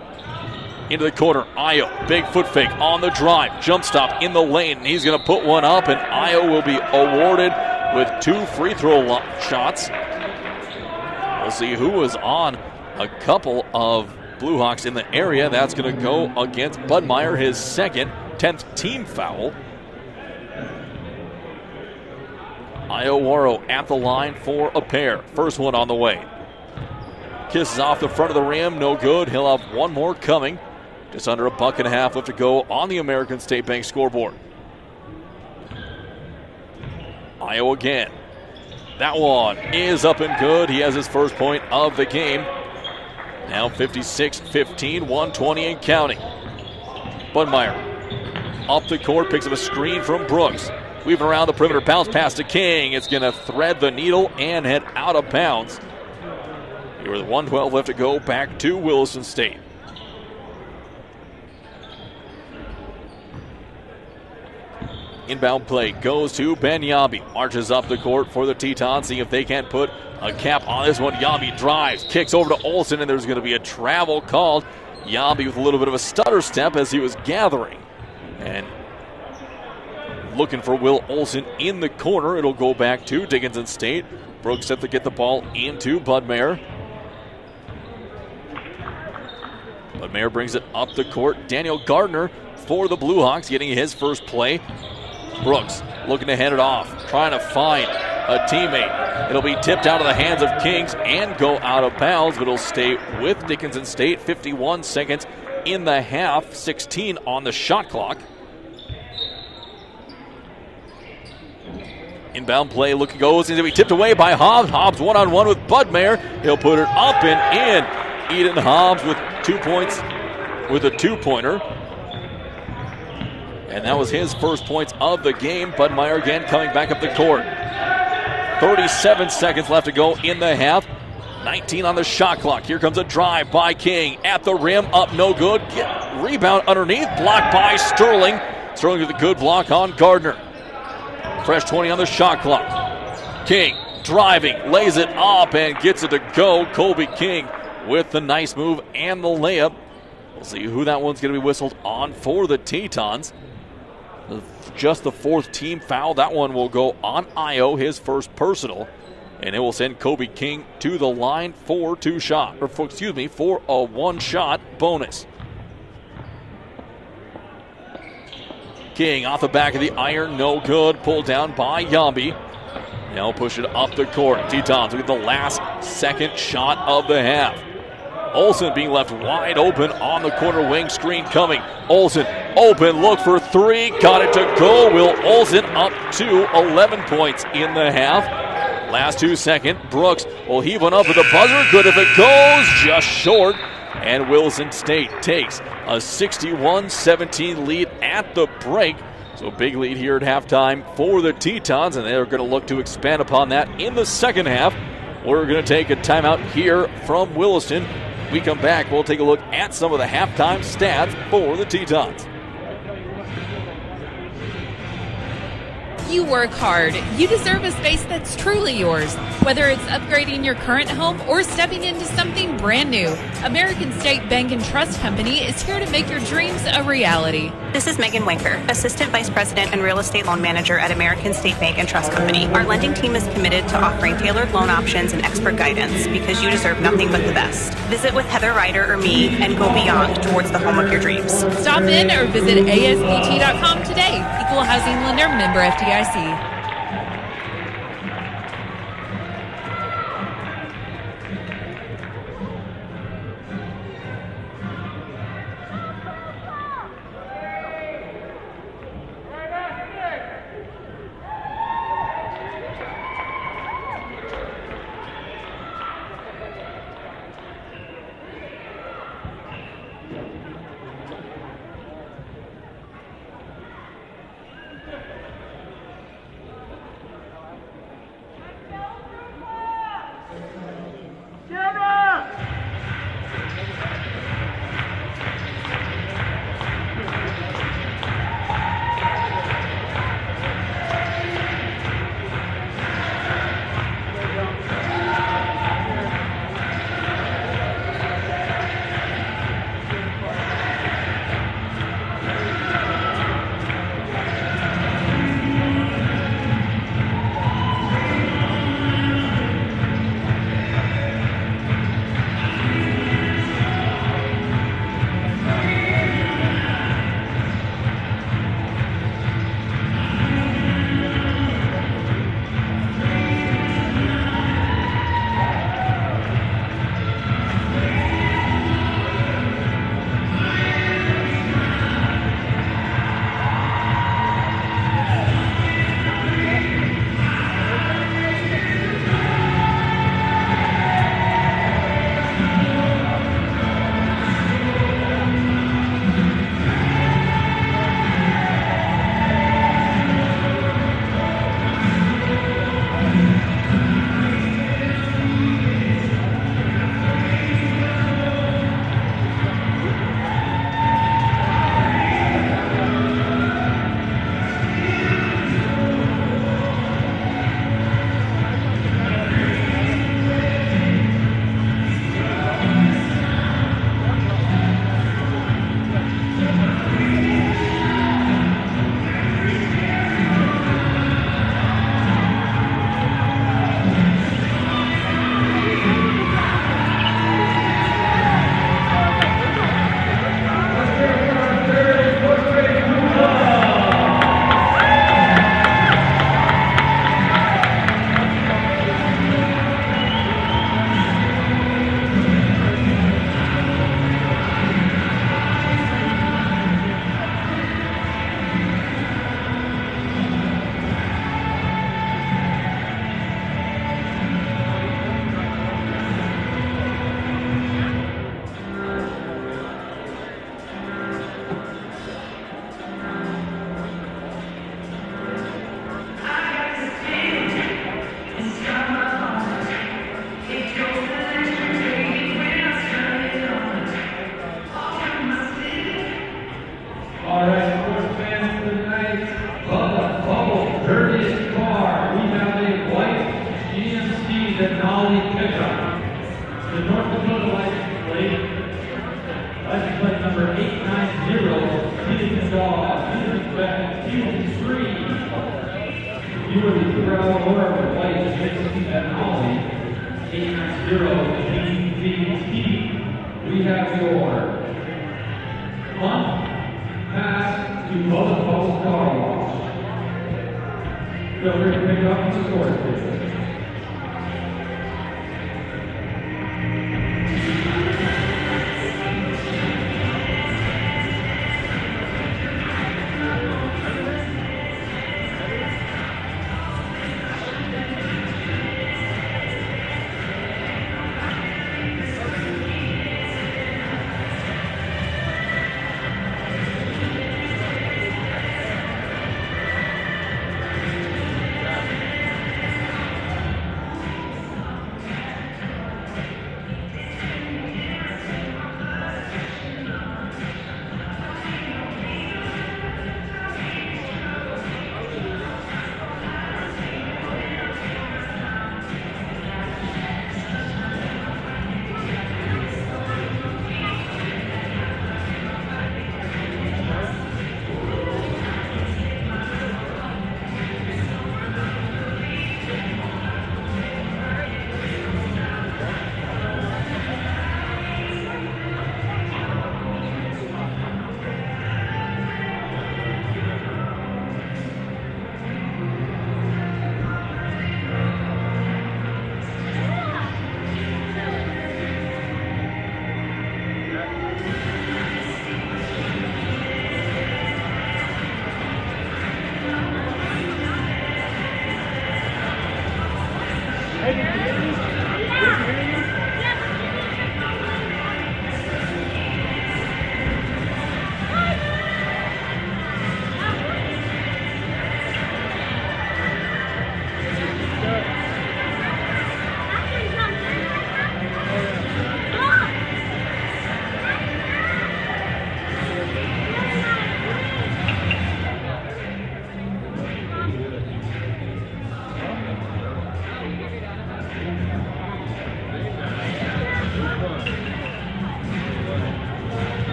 Into the corner. Io, big foot fake on the drive. Jump stop in the lane. And he's going to put one up, and Io will be awarded with 2 free throw shots. We'll see who was on a couple of Blue Hawks in the area. That's going to go against Budmeyer, his second, 10th team foul. Iowaro at the line for a pair. First one on the way. Kisses off the front of the rim, no good. He'll have one more coming. Just under a buck and a half left to go on the American State Bank scoreboard. Io again. That one is up and good. He has his first point of the game. Now 56-15, 120 and counting. Budmeyer up the court, picks up a screen from Brooks. Weaving around the perimeter, bounce pass to King. It's going to thread the needle and head out of bounds. Here with 1:12 left to go, back to Williston State. Inbound play goes to Ben Yambi. Marches up the court for the Tetons, see if they can't put a cap on this one. Yambi drives, kicks over to Olsen, and there's going to be a travel called. Yambi with a little bit of a stutter step as he was gathering. And looking for Will Olsen in the corner. It'll go back to Dickinson State. Brooks set to get the ball into Budmeyer. Budmeyer brings it up the court. Daniel Gardner for the Blue Hawks getting his first play. Brooks looking to head it off, trying to find a teammate. It'll be tipped out of the hands of Kings and go out of bounds, but it'll stay with Dickinson State. 51 seconds in the half, 16 on the shot clock. Inbound play, looking goes, he's going to be tipped away by Hobbs. Hobbs one-on-one with Budmeyer. He'll put it up and in. Eden Hobbs with 2 points with a two-pointer. And that was his first points of the game. Budmeyer again coming back up the court. 37 seconds left to go in the half. 19 on the shot clock. Here comes a drive by King. At the rim, up no good. Rebound underneath, blocked by Sterling. Sterling with a good block on Gardner. Fresh 20 on the shot clock. King driving, lays it up and gets it to go. Colby King with the nice move and the layup. We'll see who that one's going to be whistled on for the Tetons. Just the fourth team foul. That one will go on Io, his first personal. And it will send Kobe King to the line for a one-shot bonus. King off the back of the iron, no good. Pulled down by Yambi. Now push it up the court. Tetons with the last second shot of the half. Olsen being left wide open on the corner wing, screen coming. Olsen open, look for three, got it to go. Will Olsen up to 11 points in the half. Last 2 seconds, Brooks will heave one up with the buzzer. Good if it goes, just short. And Williston State takes a 61-17 lead at the break. So big lead here at halftime for the Tetons, and they're going to look to expand upon that in the second half. We're going to take a timeout here from Williston. We come back, we'll take a look at some of the halftime stats for the Tetons. You work hard. You deserve a space that's truly yours. Whether it's upgrading your current home or stepping into something brand new, American State Bank and Trust Company is here to make your dreams a reality. This is Megan Winker, Assistant Vice President and Real Estate Loan Manager at American State Bank and Trust Company. Our lending team is committed to offering tailored loan options and expert guidance because you deserve nothing but the best. Visit with Heather Ryder or me and go beyond towards the home of your dreams. Stop in or visit asbt.com today. Equal Housing Lender, member FDIC. The North Dakota license plate number 890, Dickinson Dog, Season 3. You were the throw order of lights, Dickinson and Holly, 890, DDT. We have the order. Punt, pass to Williston Car Wash. Feel free to pick up and support, please.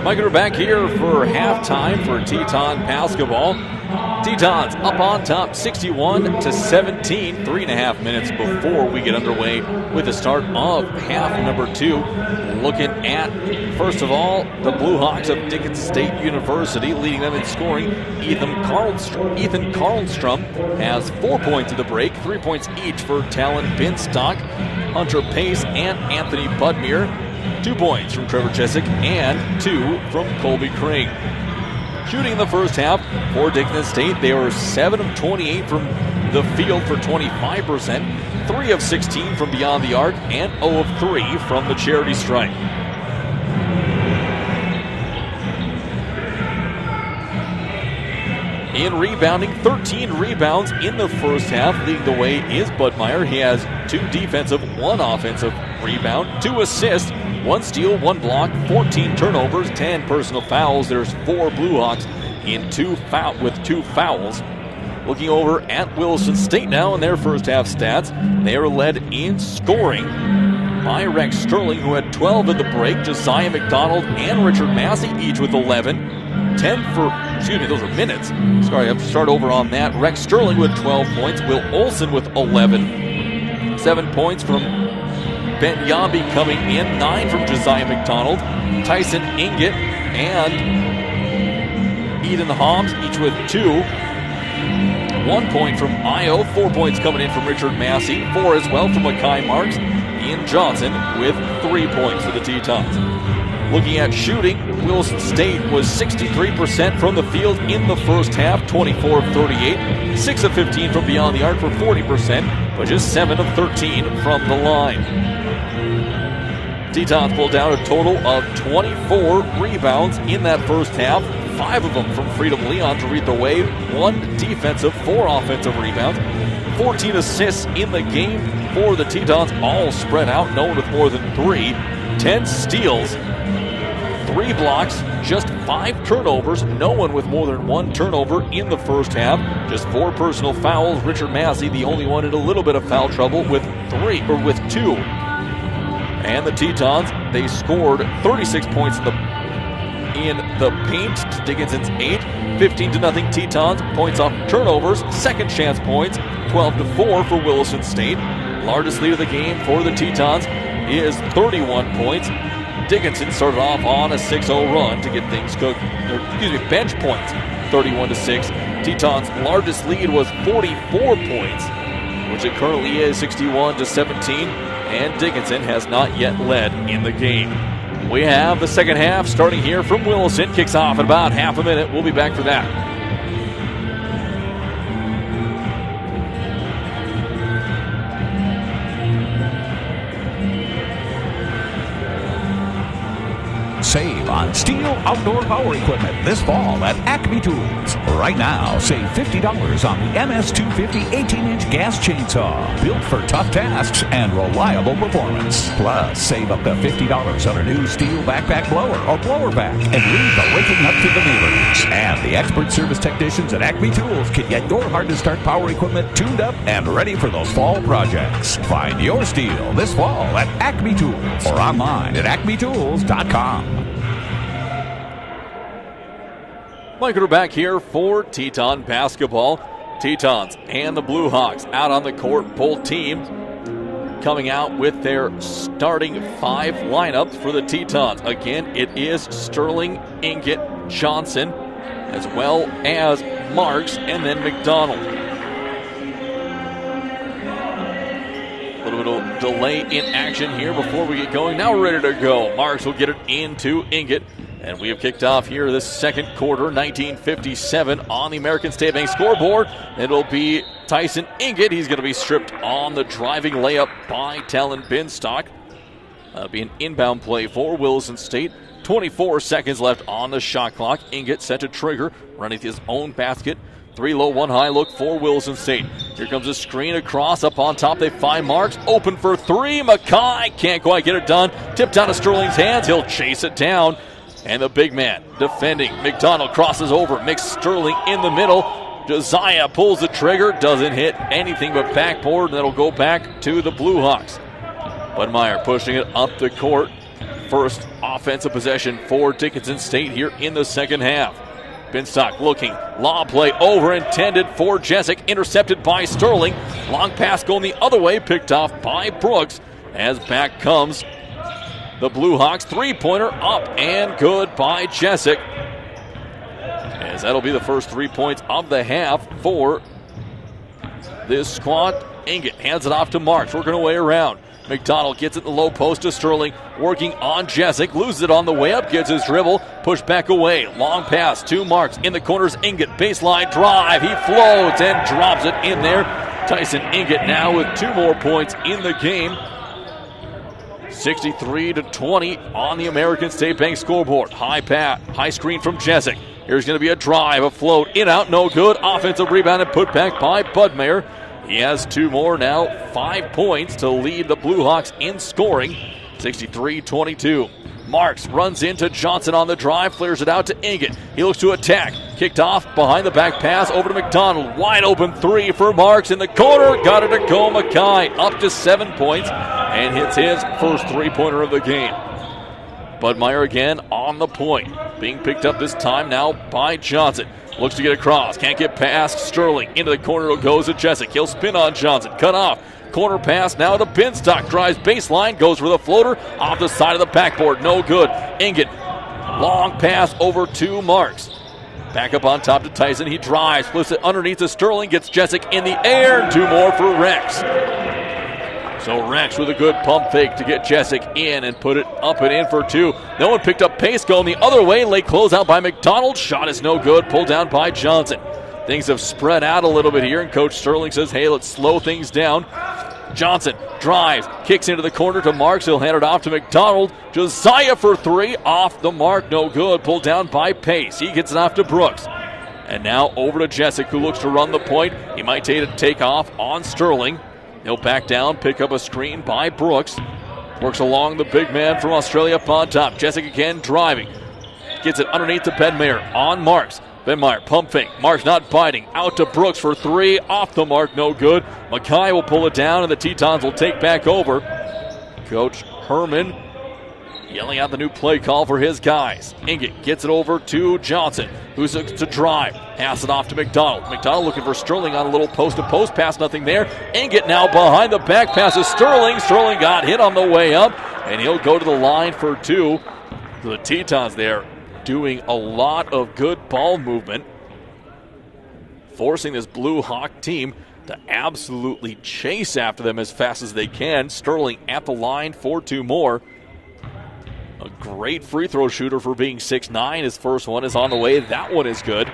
Mike, we're back here for halftime for Teton basketball. Tetons up on top 61-17, 3.5 minutes before we get underway with the start of half number 2. Looking at, first of all, the Blue Hawks of Dickinson State University, leading them in scoring. Ethan Karlstrom has 4 points at the break, 3 points each for Talon Binstock, Hunter Pace, and Anthony Budmere. 2 points from Trevor Chesick and 2 from Colby Craig. Shooting in the first half for Dickinson State, they were 7 of 28 from the field for 25%, 3 of 16 from beyond the arc, and 0 of 3 from the charity stripe. In rebounding, 13 rebounds in the first half. Leading the way is Budmeier. He has 2 defensive, 1 offensive rebound, 2 assists, 1 steal, 1 block, 14 turnovers, 10 personal fouls. There's 4 Blue Hawks with 2 fouls. Looking over at Williston State now in their first half stats, they are led in scoring by Rex Sterling, who had 12 at the break, Josiah McDonald and Richard Massey, each with 11. Those are minutes. Sorry, I have to start over on that. Rex Sterling with 12 points, Will Olson with 11. 7 points from Ben Yambi coming in, 9 from Josiah McDonald, Tyson Inget and Eden Hobbs, each with 2. 1 point from Io, 4 points coming in from Richard Massey, 4 as well from Mackay Marks. Ian Johnson with 3 points for the Tetons. Looking at shooting, Williston State was 63% from the field in the first half, 24 of 38, 6 of 15 from beyond the arc for 40%, but just 7 of 13 from the line. Tetons pulled down a total of 24 rebounds in that first half, 5 of them from Freedom Leon to lead the way, 1 defensive, 4 offensive rebounds, 14 assists in the game for the Tetons, all spread out, no one with more than 3, 10 steals, 3 blocks, just 5 turnovers, no one with more than 1 turnover in the first half, just 4 personal fouls. Richard Massey, the only one in a little bit of foul trouble with 2. And the Tetons, they scored 36 points in the paint to Dickinson's 8, 15-0 Tetons, points off turnovers, second chance points, 12-4 for Williston State. Largest lead of the game for the Tetons is 31 points. Dickinson started off on a 6-0 run to get things cooked. Bench points, 31-6. Tetons' largest lead was 44 points, which it currently is 61-17, and Dickinson has not yet led in the game. We have the second half starting here from Williston. Kicks off in about half a minute. We'll be back for that. Save on STIHL outdoor power equipment this fall at Acme Tools. Right now, save $50 on the MS250 18-inch gas chainsaw, built for tough tasks and reliable performance. Plus, save up to $50 on a new STIHL backpack blower or blower back and leave the raking up to the neighbors. And the expert service technicians at Acme Tools can get your hard-to-start power equipment tuned up and ready for those fall projects. Find your STIHL this fall at Acme Tools or online at acmetools.com. Mike, we're back here for Teton basketball. Tetons and the Blue Hawks out on the court. Both teams coming out with their starting 5 lineups for the Tetons. Again, it is Sterling, Inget, Johnson, as well as Marks, and then McDonald. A little bit of delay in action here before we get going. Now we're ready to go. Marks will get it into Inget. And we have kicked off here this second quarter, 1957 on the American State Bank scoreboard. It'll be Tyson Inget. He's going to be stripped on the driving layup by Talon Binstock. Be an inbound play for Williston State. 24 seconds left on the shot clock. Inget set to trigger, running his own basket. 3 low, 1 high look for Williston State. Here comes a screen across. Up on top, they find Marks. Open for 3. Mackay can't quite get it done. Tipped out of Sterling's hands. He'll chase it down. And the big man defending. McDonald crosses over. Mix Sterling in the middle. Josiah pulls the trigger. Doesn't hit anything but backboard. And that'll go back to the Blue Hawks. Budmeier pushing it up the court. First off offensive possession for Dickinson State here in the second half. Binstock looking, lob play over intended for Jessic, intercepted by Sterling. Long pass going the other way, picked off by Brooks. As back comes the Blue Hawks, three-pointer up and good by Jessic. As that'll be the first 3 points of the half for this squad. Inget hands it off to Marks, working away around. McDonald gets it in the low post to Sterling, working on Jessic, loses it on the way up, gets his dribble, pushed back away. Long pass to Marks, in the corners, Inget, baseline drive, he floats and drops it in there. Tyson Inget now with 2 more points in the game. 63-20 on the American State Bank scoreboard. High screen from Jessic. Here's going to be a drive, a float, in, out, no good. Offensive rebound and put back by Budmeyer. He has 2 more now, 5 points to lead the Blue Hawks in scoring. 63-22. Marks runs into Johnson on the drive, flares it out to Inget. He looks to attack. Kicked off behind the back pass over to McDonald. Wide open 3 for Marks in the corner. Got it to go. Mackay up to 7 points and hits his first 3-pointer of the game. Budmeyer again on the point. Being picked up this time now by Johnson. Looks to get across. Can't get past Sterling. Into the corner goes to Jessic. He'll spin on Johnson. Cut off. Corner pass now to Binstock. Drives baseline. Goes for the floater. Off the side of the backboard. No good. Inget. Long pass over to Marks. Back up on top to Tyson. He drives. Flips it underneath to Sterling. Gets Jessic in the air. 2 more for Rex. So Rex with a good pump fake to get Jessic in and put it up and in for 2. No one picked up pace going the other way. Late closeout by McDonald. Shot is no good. Pulled down by Johnson. Things have spread out a little bit here, and Coach Sterling says, hey, let's slow things down. Johnson drives, kicks into the corner to Marks. He'll hand it off to McDonald. Josiah for 3. Off the mark. No good. Pulled down by Pace. He gets it off to Brooks. And now over to Jessic, who looks to run the point. He might take off on Sterling. He'll back down, pick up a screen by Brooks. Works along the big man from Australia up on top. Jessic again driving. Gets it underneath to Benmeyer on Marks. Benmeyer pump fake. Marks not biting. Out to Brooks for 3. Off the mark, no good. Mackay will pull it down, and the Tetons will take back over. Coach Herman yelling out the new play call for his guys. Inget gets it over to Johnson, who's to drive. Pass it off to McDonald. McDonald looking for Sterling on a little post-to-post pass. Nothing there. Inget now behind the back pass is Sterling. Sterling got hit on the way up, and he'll go to the line for 2. The Tetons there doing a lot of good ball movement, forcing this Blue Hawk team to absolutely chase after them as fast as they can. Sterling at the line for 2 more. A great free throw shooter for being 6'9". His first one is on the way. That one is good.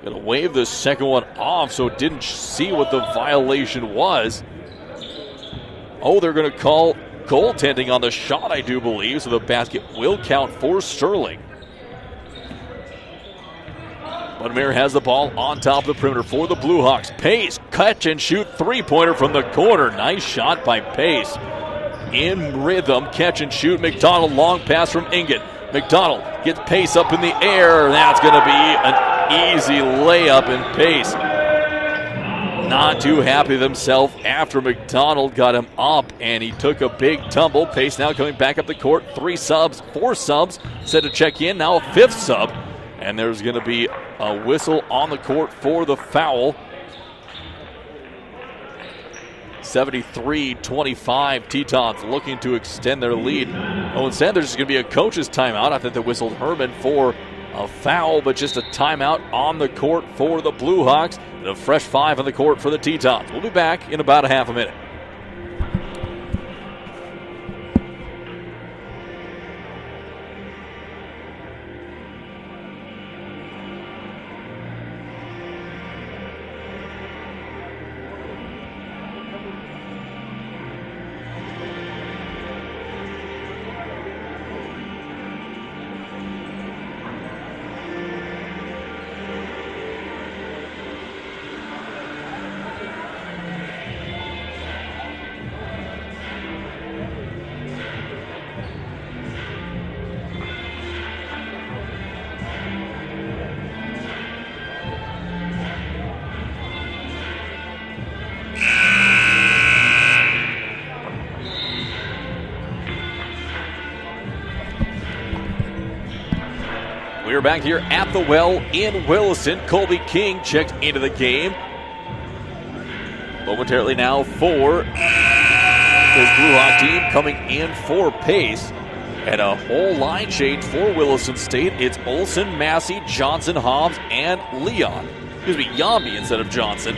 Gonna wave the second one off, so didn't see what the violation was. Oh, they're gonna call goaltending on the shot, I do believe, so the basket will count for Sterling. Budmeyer has the ball on top of the perimeter for the Blue Hawks. Pace, catch and shoot 3-pointer from the corner. Nice shot by Pace. In rhythm, catch and shoot. McDonald, long pass from Inget. McDonald gets Pace up in the air. That's going to be an easy layup, and Pace not too happy with himself after McDonald got him up, and he took a big tumble. Pace now coming back up the court. 4 subs set to check in. Now a 5th sub. And there's going to be a whistle on the court for the foul. 73-25, Tetons looking to extend their lead. Oh, instead there's going to be a coach's timeout. I think they whistled Herman for a foul, but just a timeout on the court for the Blue Hawks. And a fresh 5 on the court for the Tetons. We'll be back in about a half a minute. We're back here at the well in Williston. Colby King checked into the game. Momentarily now for his Blue Hawk team coming in for Pace. And a whole line change for Williston State. It's Olson, Massey, Johnson, Hobbs, and Leon. Excuse me, Yambi instead of Johnson.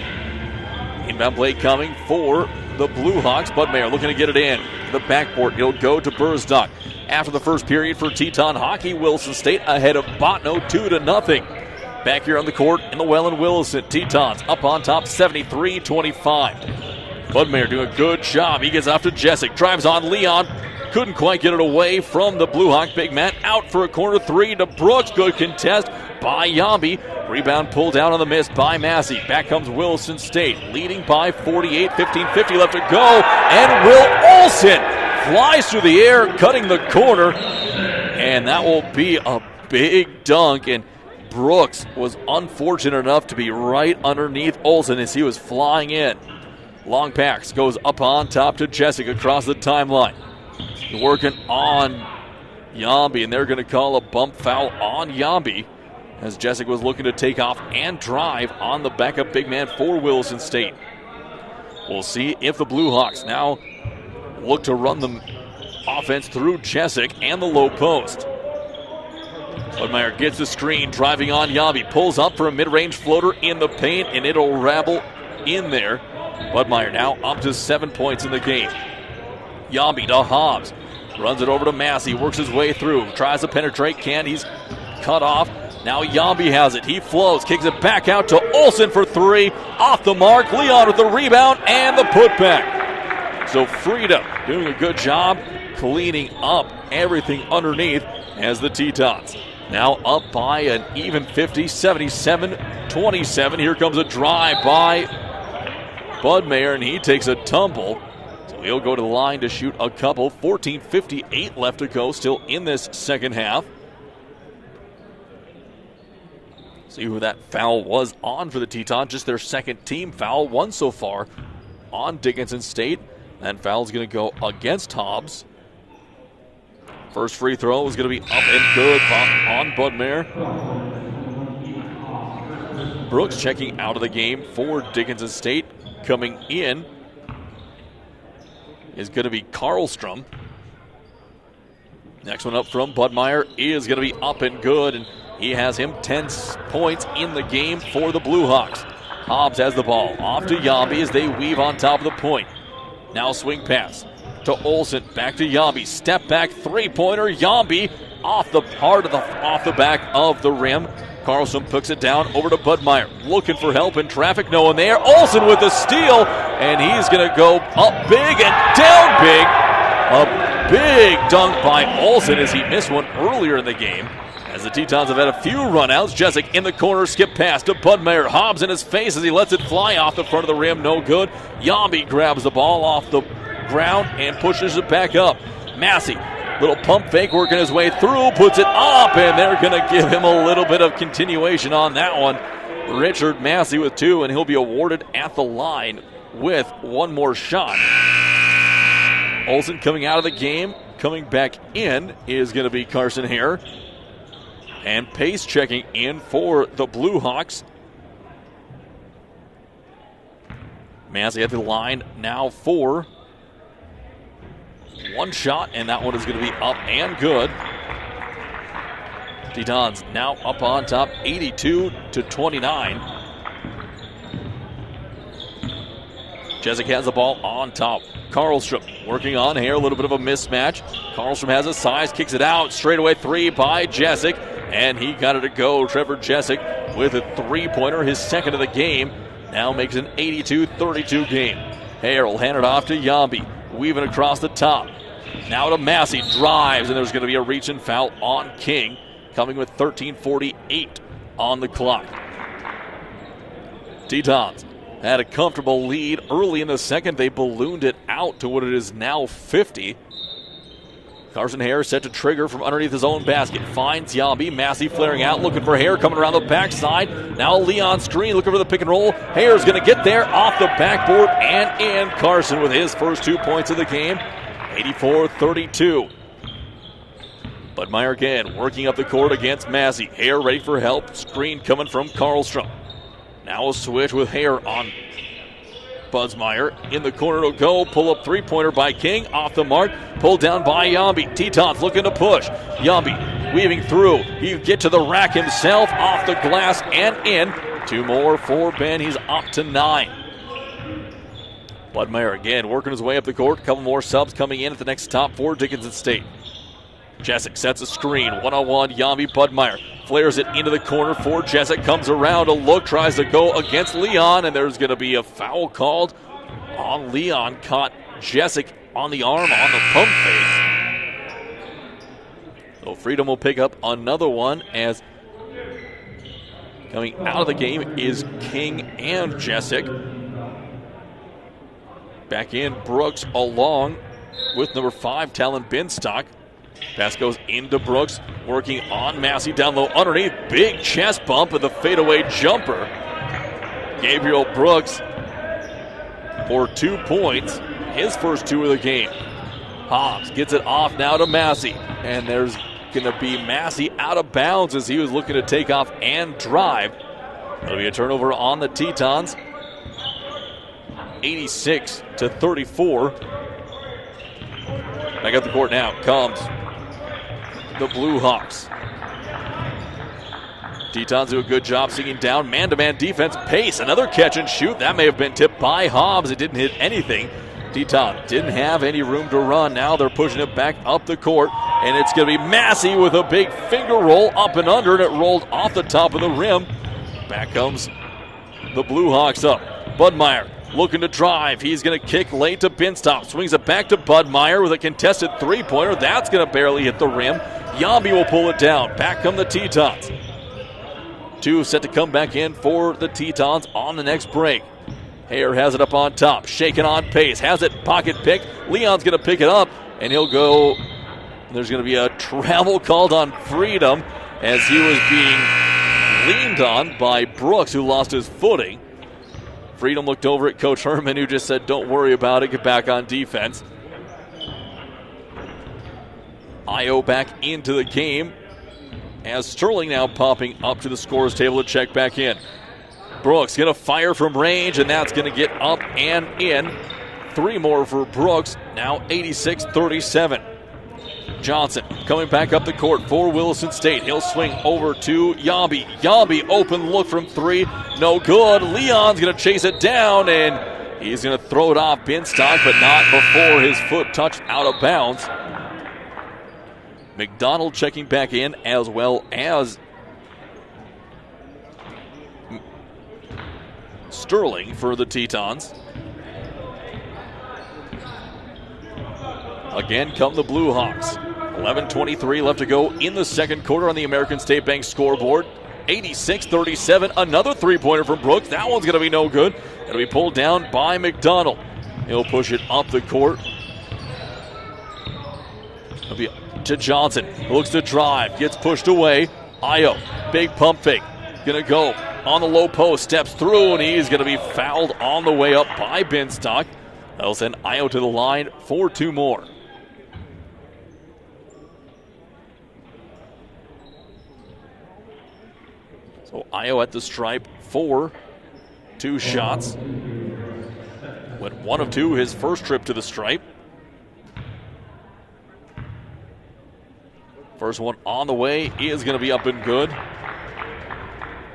Inbound play coming for the Blue Hawks. Budmeyer looking to get it in. The backboard, it'll go to Burzdock. After the first period for Teton Hockey, Williston State ahead of Botno 2-0. Back here on the court in the well in Williston. Tetons up on top 73-25. Budmeyer doing a good job. He gets off to Jessic. Drives on Leon. Couldn't quite get it away from the Blue Hawk big man. Out for a corner three to Brooks. Good contest by Yambi. Rebound pulled down on the miss by Massey. Back comes Williston State, leading by 48, 15-50 left to go. And Will Olson flies through the air, cutting the corner. And that will be a big dunk. And Brooks was unfortunate enough to be right underneath Olson as he was flying in. Long pass goes up on top to Jessica across the timeline. Working on Yambi, and they're going to call a bump foul on Yambi as Jessica was looking to take off and drive on the backup big man for Williston State. We'll see if the Blue Hawks now look to run the offense through Jessic and the low post. Budmeyer gets the screen, driving on Yambi, pulls up for a mid-range floater in the paint, and it'll rabble in there. Budmeyer now up to 7 points in the game. Yambi to Hobbs. Runs it over to Massey. Works his way through. Tries to penetrate. He's cut off. Now Yambi has it. He flows. Kicks it back out to Olson for three. Off the mark. Leon with the rebound and the putback. So Frida doing a good job cleaning up everything underneath as the Tetons now up by an even 50, 77-27. Here comes a drive by Budmeyer, and he takes a tumble. He'll go to the line to shoot a couple. 14:58 left to go, still in this second half. See who that foul was on for the Tetons. Just their second team foul, one so far on Dickinson State. That foul's going to go against Hobbs. First free throw is going to be up and good on Budmeyer. Brooks checking out of the game for Dickinson State. Coming in is going to be Karlstrom. Next one up from Budmeyer is going to be up and good, and he has him 10 points in the game for the Blue Hawks. Hobbs has the ball. Off to Yambi as they weave on top of the point. Now swing pass to Olson. Back to Yambi. Step back three-pointer. Yambi off the back of the rim. Karlstrom puts it down over to Budmeyer. Looking for help in traffic. No one there. Olson with the steal. And he's going to go up big and down big. A big dunk by Olson as he missed one earlier in the game. As the Tetons have had a few runouts. Jessic in the corner. Skip pass to Budmeyer. Hobbs in his face as he lets it fly off the front of the rim. No good. Yambi grabs the ball off the ground and pushes it back up. Massey. Little pump fake working his way through, puts it up, and they're going to give him a little bit of continuation on that one. Richard Massey with two, and he'll be awarded at the line with one more shot. Olson coming out of the game, coming back in is going to be Carson Hare. And Pace checking in for the Blue Hawks. Massey at the line now for one shot, and that one is going to be up and good. Tetons now up on top, 82-29. Jessic has the ball on top. Karlstrom working on Hare, a little bit of a mismatch. Karlstrom has a size, kicks it out. Straightaway three by Jessic, and he got it to go. Trevor Jessic with a three-pointer, his second of the game. Now makes an 82-32 game. Hare will hand it off to Yambi. Weaving across the top. Now to Massey. Drives, and there's going to be a reach and foul on King. Coming with 13:48 on the clock. Tetons had a comfortable lead early in the second. They ballooned it out to what it is now 50. Carson Hare set to trigger from underneath his own basket. Finds Yambi. Massey flaring out, looking for Hare, coming around the backside. Now Leon screen, looking for the pick and roll. Hare's going to get there off the backboard and in. Carson with his first 2 points of the game. 84-32. Budmeyer again working up the court against Massey. Hare ready for help. Screen coming from Karlstrom. Now a switch with Hare on Budmeyer. In the corner to go. Pull up three-pointer by King. Off the mark. Pulled down by Yambi. Tetons looking to push. Yambi weaving through. He get to the rack himself. Off the glass and in. 2 more for Ben. He's up to 9. Budmeyer again working his way up the court. A couple more subs coming in at the next stop for Dickinson State. Jessic sets a screen. 1-on-1, Yambi Budmeyer. Flares it into the corner for Jessic. Comes around a look. Tries to go against Leon. And there's going to be a foul called on Leon. Caught Jessic on the arm on the pump fake. So Freedom will pick up another one as coming out of the game is King and Jessic. Back in Brooks along with number 5, Talon Binstock. Pass goes into Brooks, working on Massey down low underneath. Big chest bump and the fadeaway jumper. Gabriel Brooks for 2 points, his first 2 of the game. Hobbs gets it off now to Massey, and there's going to be Massey out of bounds as he was looking to take off and drive. It'll be a turnover on the Tetons. 86-34. Back up the court now comes the Blue Hawks. Tetons do a good job sinking down. Man-to-man defense. Pace, another catch and shoot. That may have been tipped by Hobbs. It didn't hit anything. Tetons didn't have any room to run. Now they're pushing it back up the court. And it's going to be Massey with a big finger roll up and under. And it rolled off the top of the rim. Back comes the Blue Hawks up. Budmeyer looking to drive. He's going to kick late to Binstock. Swings it back to Budmeyer with a contested three-pointer. That's going to barely hit the rim. Yambi will pull it down. Back come the Tetons. 2 set to come back in for the Tetons on the next break. Hare has it up on top. Shaking on pace. Has it pocket picked. Leon's going to pick it up, and he'll go. There's going to be a travel called on Freedom as he was being leaned on by Brooks, who lost his footing. Freedom looked over at Coach Herman, who just said, don't worry about it, get back on defense. Io back into the game as Sterling now popping up to the scores table to check back in. Brooks going to fire from range, and that's going to get up and in. 3 more for Brooks, now 86-37. Johnson coming back up the court for Williston State. He'll swing over to Yambi. Yambi, open look from 3. No good. Leon's going to chase it down, and he's going to throw it off Binstock, but not before his foot touched out of bounds. McDonald checking back in, as well as Sterling for the Tetons. Again come the Blue Hawks. 11:23 left to go in the second quarter on the American State Bank scoreboard. 86-37. Another three-pointer from Brooks. That one's going to be no good. It'll be pulled down by McDonald. He'll push it up the court. It'll be to Johnson. Looks to drive. Gets pushed away. Io. Big pump fake. Going to go on the low post. Steps through, and he's going to be fouled on the way up by Binstock. That'll send Io to the line for 2 more. So Io at the stripe for 2 shots. Went 1 of 2 his first trip to the stripe. First one on the way is going to be up and good.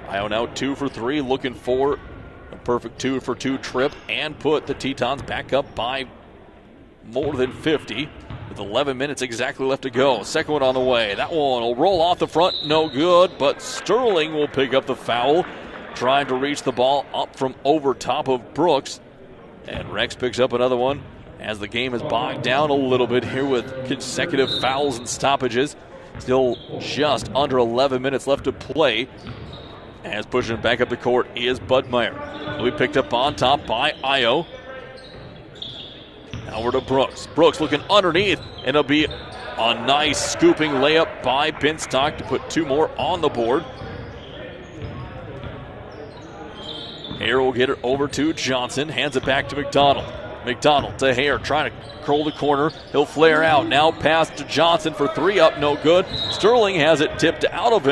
Io now 2 for 3, looking for a perfect 2 for 2 trip and put the Tetons back up by more than 50 with 11 minutes exactly left to go. Second one on the way. That one will roll off the front, no good, but Sterling will pick up the foul, trying to reach the ball up from over top of Brooks. And Rex picks up another one as the game is bogged down a little bit here with consecutive fouls and stoppages. Still just under 11 minutes left to play. As pushing it back up the court is Budmeyer. He'll be picked up on top by Io. Now we're to Brooks. Brooks looking underneath, and it'll be a nice scooping layup by Binstock to put 2 more on the board. Hare will get it over to Johnson. Hands it back to McDonald. McDonald to Hare, trying to curl the corner. He'll flare out. Now pass to Johnson for 3 up, no good. Sterling has it tipped out of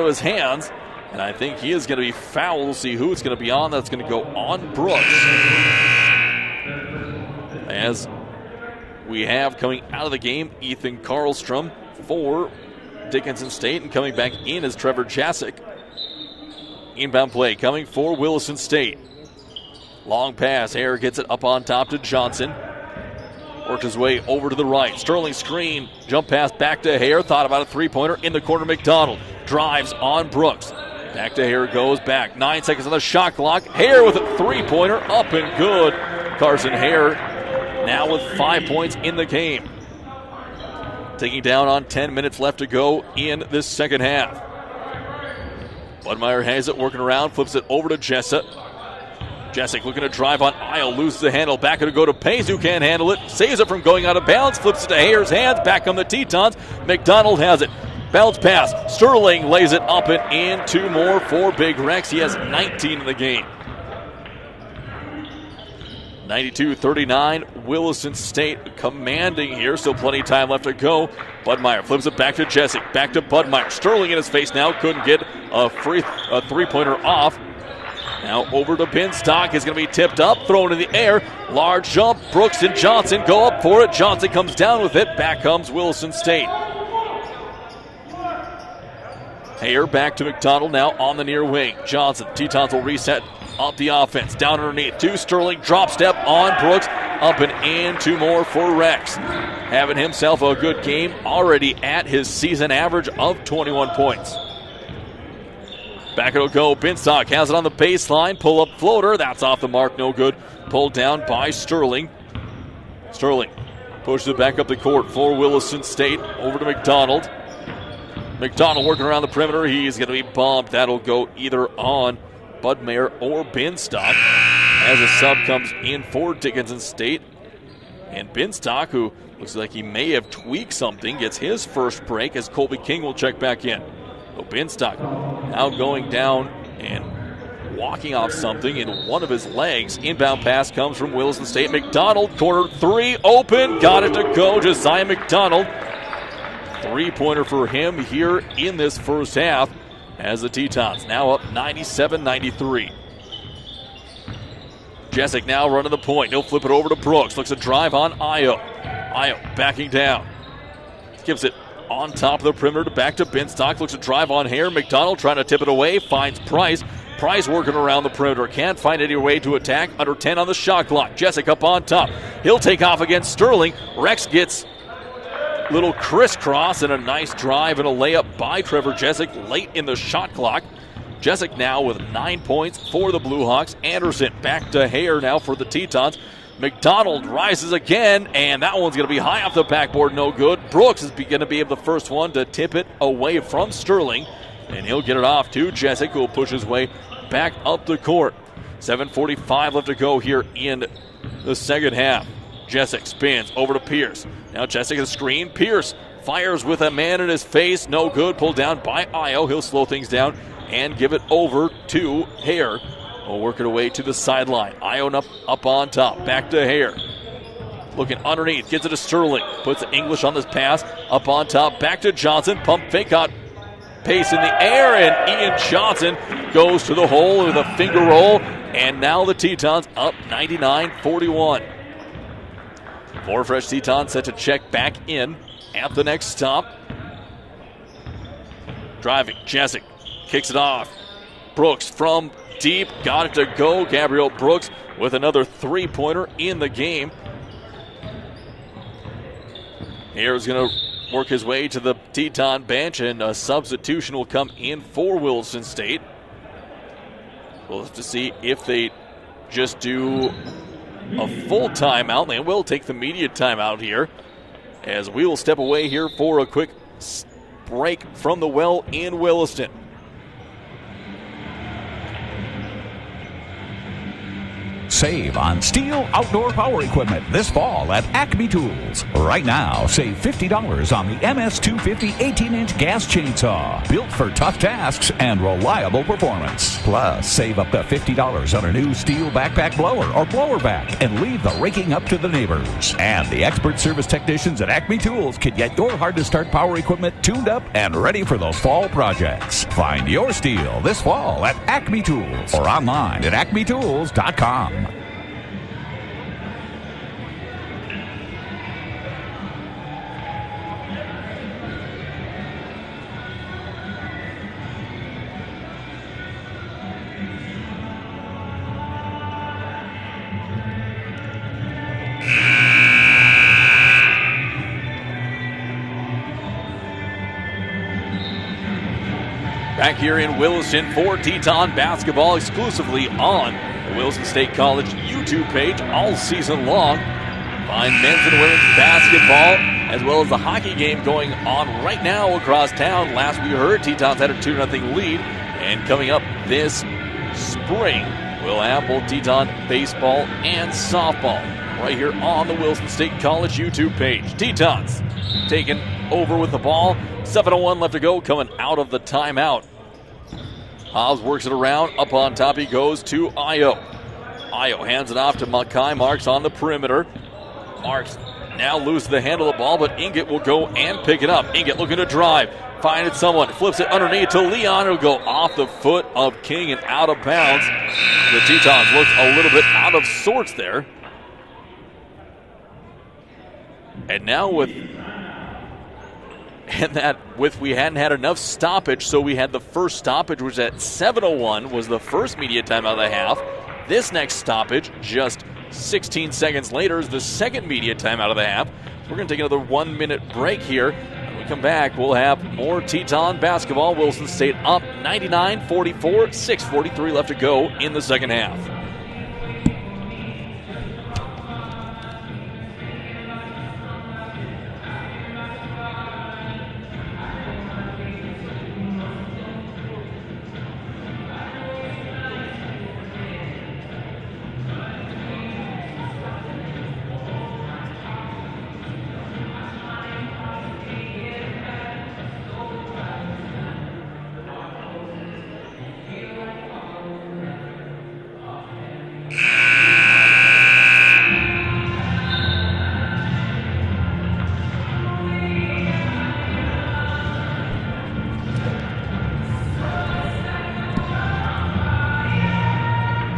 his hands. And I think he is going to be fouled. We'll see who it's going to be on. That's going to go on Brooks. As we have coming out of the game, Ethan Karlstrom for Dickinson State. And coming back in is Trevor Jasic. Inbound play coming for Williston State. Long pass. Hare gets it up on top to Johnson. Worked his way over to the right. Sterling screen. Jump pass back to Hare. Thought about a three-pointer in the corner. McDonald drives on Brooks. Back to Hare goes back. 9 seconds on the shot clock. Hare with a three-pointer up and good. Carson Hare now with 5 points in the game. Taking down on 10 minutes left to go in this second half. Budmeyer has it working around. Flips it over to Jessup. Jessic looking to drive on Isle, loses the handle. Back to go to Pace, who can't handle it. Saves it from going out of bounds. Flips it to Hare's hands. Back on the Tetons. McDonald has it. Bounce pass. Sterling lays it up and in. 2 more for Big Rex. He has 19 in the game. 92-39. Williston State commanding here. Still plenty of time left to go. Budmeyer flips it back to Jessic. Back to Budmeyer. Sterling in his face now. Couldn't get a three-pointer off. Now over to Binstock. Is going to be tipped up. Thrown in the air. Large jump. Brooks and Johnson go up for it. Johnson comes down with it. Back comes Williston State. Hare back to McDonald now on the near wing. Johnson. Tetons will reset up the offense. Down underneath to Sterling. Drop step on Brooks. Up and in. 2 more for Rex. Having himself a good game. Already at his season average of 21 points. Back it'll go. Binstock has it on the baseline. Pull up floater. That's off the mark. No good. Pulled down by Sterling. Sterling pushes it back up the court for Williston State. Over to McDonald. McDonald working around the perimeter. He's going to be bumped. That'll go either on Budmeyer or Binstock as a sub comes in for Dickinson State. And Binstock, who looks like he may have tweaked something, gets his first break as Colby King will check back in. So Binstock now going down and walking off something in one of his legs. Inbound pass comes from Williston State. McDonald, corner 3, open. Got it to go. Josiah McDonald. Three-pointer for him here in this first half as the Tetons now up 97-93. Jessic now running the point. He'll flip it over to Brooks. Looks to drive on Io. Io backing down. Gives it on top of the perimeter back to Binstock. Looks to drive on Hare. McDonald trying to tip it away. Finds Price. Price working around the perimeter. Can't find any way to attack. Under 10 on the shot clock. Jessic up on top. He'll take off against Sterling. Rex gets little crisscross and a nice drive and a layup by Trevor Jessic late in the shot clock. Jessic now with 9 points for the Blue Hawks. Anderson back to Hare now for the Tetons. McDonald rises again, and that one's going to be high off the backboard, no good. Brooks is going to be the first one to tip it away from Sterling, and he'll get it off to Jessic, who will push his way back up the court. 7:45 left to go here in the second half. Jessic spins over to Pierce. Now Jessic has a screen. Pierce fires with a man in his face. No good. Pulled down by Io. He'll slow things down and give it over to Hare. We'll work it away to the sideline. Io up on top. Back to Hare. Looking underneath. Gets it to Sterling. Puts English on this pass. Up on top. Back to Johnson. Pump fake out. Pace in the air. And Ian Johnson goes to the hole with a finger roll. And now the Tetons up 99-41. 4 fresh Tetons set to check back in at the next stop. Driving. Jessic kicks it off. Brooks from deep. Got it to go. Gabriel Brooks with another three-pointer in the game. Here's going to work his way to the Teton bench, and a substitution will come in for Williston State. We'll have to see if they just do a full timeout. They will take the media timeout here, as we will step away here for a quick break from the well in Williston. Save on STIHL outdoor power equipment this fall at Acme Tools. Right now, save $50 on the MS250 18-inch gas chainsaw. Built for tough tasks and reliable performance. Plus, save up to $50 on a new STIHL backpack blower or blower back and leave the raking up to the neighbors. And the expert service technicians at Acme Tools can get your hard-to-start power equipment tuned up and ready for those fall projects. Find your STIHL this fall at Acme Tools or online at acmetools.com. Back here in Williston for Teton basketball exclusively on the Williston State College YouTube page all season long. Find men's and women's basketball as well as the hockey game going on right now across town. Last we heard, Tetons had a 2-0 lead. And coming up this spring, we'll have both Teton baseball and softball right here on the Williston State College YouTube page. Tetons taking over with the ball. 7:01 left to go coming out of the timeout. Hobbs works it around. Up on top he goes to Io. Io hands it off to Mackay. Marks on the perimeter. Marks now loses the handle of the ball, but Inget will go and pick it up. Inget looking to drive. Finding someone. Flips it underneath to Leon. It'll go off the foot of King and out of bounds. The Tetons looked a little bit out of sorts there. And now we hadn't had enough stoppage, so we had the first stoppage, which at 7:01 was the first media time out of the half. This next stoppage, just 16 seconds later, is the second media time out of the half. So we're going to take another 1-minute break here. When we come back, we'll have more Teton basketball. Williston State up 99-44, 6:43 left to go in the second half.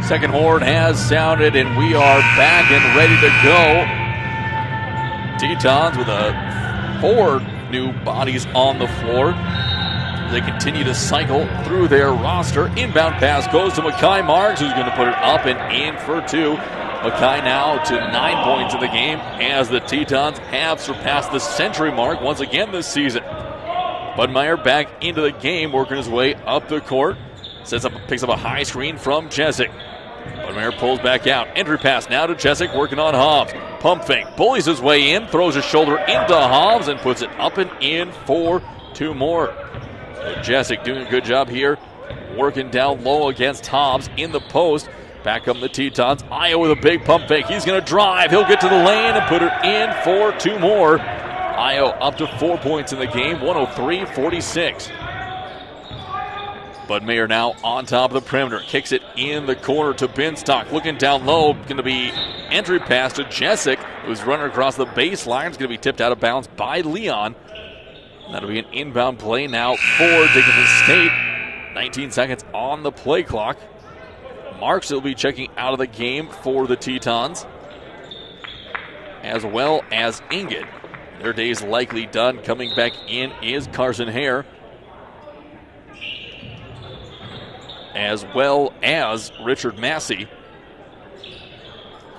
Second horn has sounded, and we are back and ready to go. Tetons with 4 new bodies on the floor. They continue to cycle through their roster. Inbound pass goes to Mackay Marks, who's going to put it up and in for 2. Mackay now to 9 points in the game as the Tetons have surpassed the century mark once again this season. Budmeyer back into the game, working his way up the court. Picks up a high screen from Jessic. Budmeyer pulls back out. Entry pass now to Jessic, working on Hobbs. Pump fake, bullies his way in, throws his shoulder into Hobbs, and puts it up and in for 2 more. So Jessic doing a good job here, working down low against Hobbs in the post. Back up the Tetons. Io with a big pump fake. He's going to drive. He'll get to the lane and put it in for 2 more. Io up to 4 points in the game, 103-46. Budmeyer now on top of the perimeter. Kicks it in the corner to Binstock. Looking down low. Going to be entry pass to Jessic, who's running across the baseline. It's going to be tipped out of bounds by Leon. That'll be an inbound play now for Dickinson State. 19 seconds on the play clock. Marks will be checking out of the game for the Tetons, as well as Inget. Their day's likely done. Coming back in is Carson Hare, as well as Richard Massey.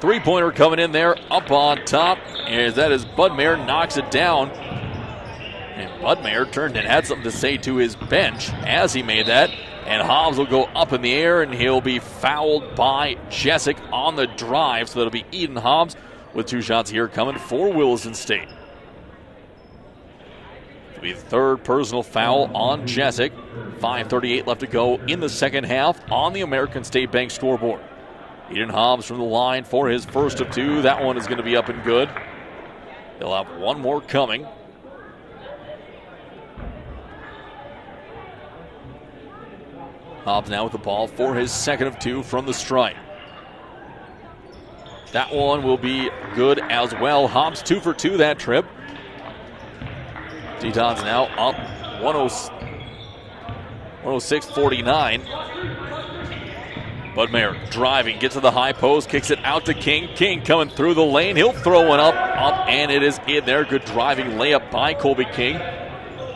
3-pointer coming in there up on top, as that is Budmeyer knocks it down. And Budmeyer turned and had something to say to his bench as he made that. And Hobbs will go up in the air, and he'll be fouled by Jessic on the drive. So that'll be Eden Hobbs with 2 shots here coming for Williston State. It'll be the 3rd personal foul on Jessic. 5:38 left to go in the second half on the American State Bank scoreboard. Eden Hobbs from the line for his first of two. That one is going to be up and good. They'll have one more coming. Hobbs now with the ball for his second of two from the stripe. That one will be good as well. Hobbs 2 for 2 that trip. Tetons now up 106-49. Budmeyer driving, gets to the high post, kicks it out to King. King coming through the lane. He'll throw one up, and it is in there. Good driving layup by Colby King.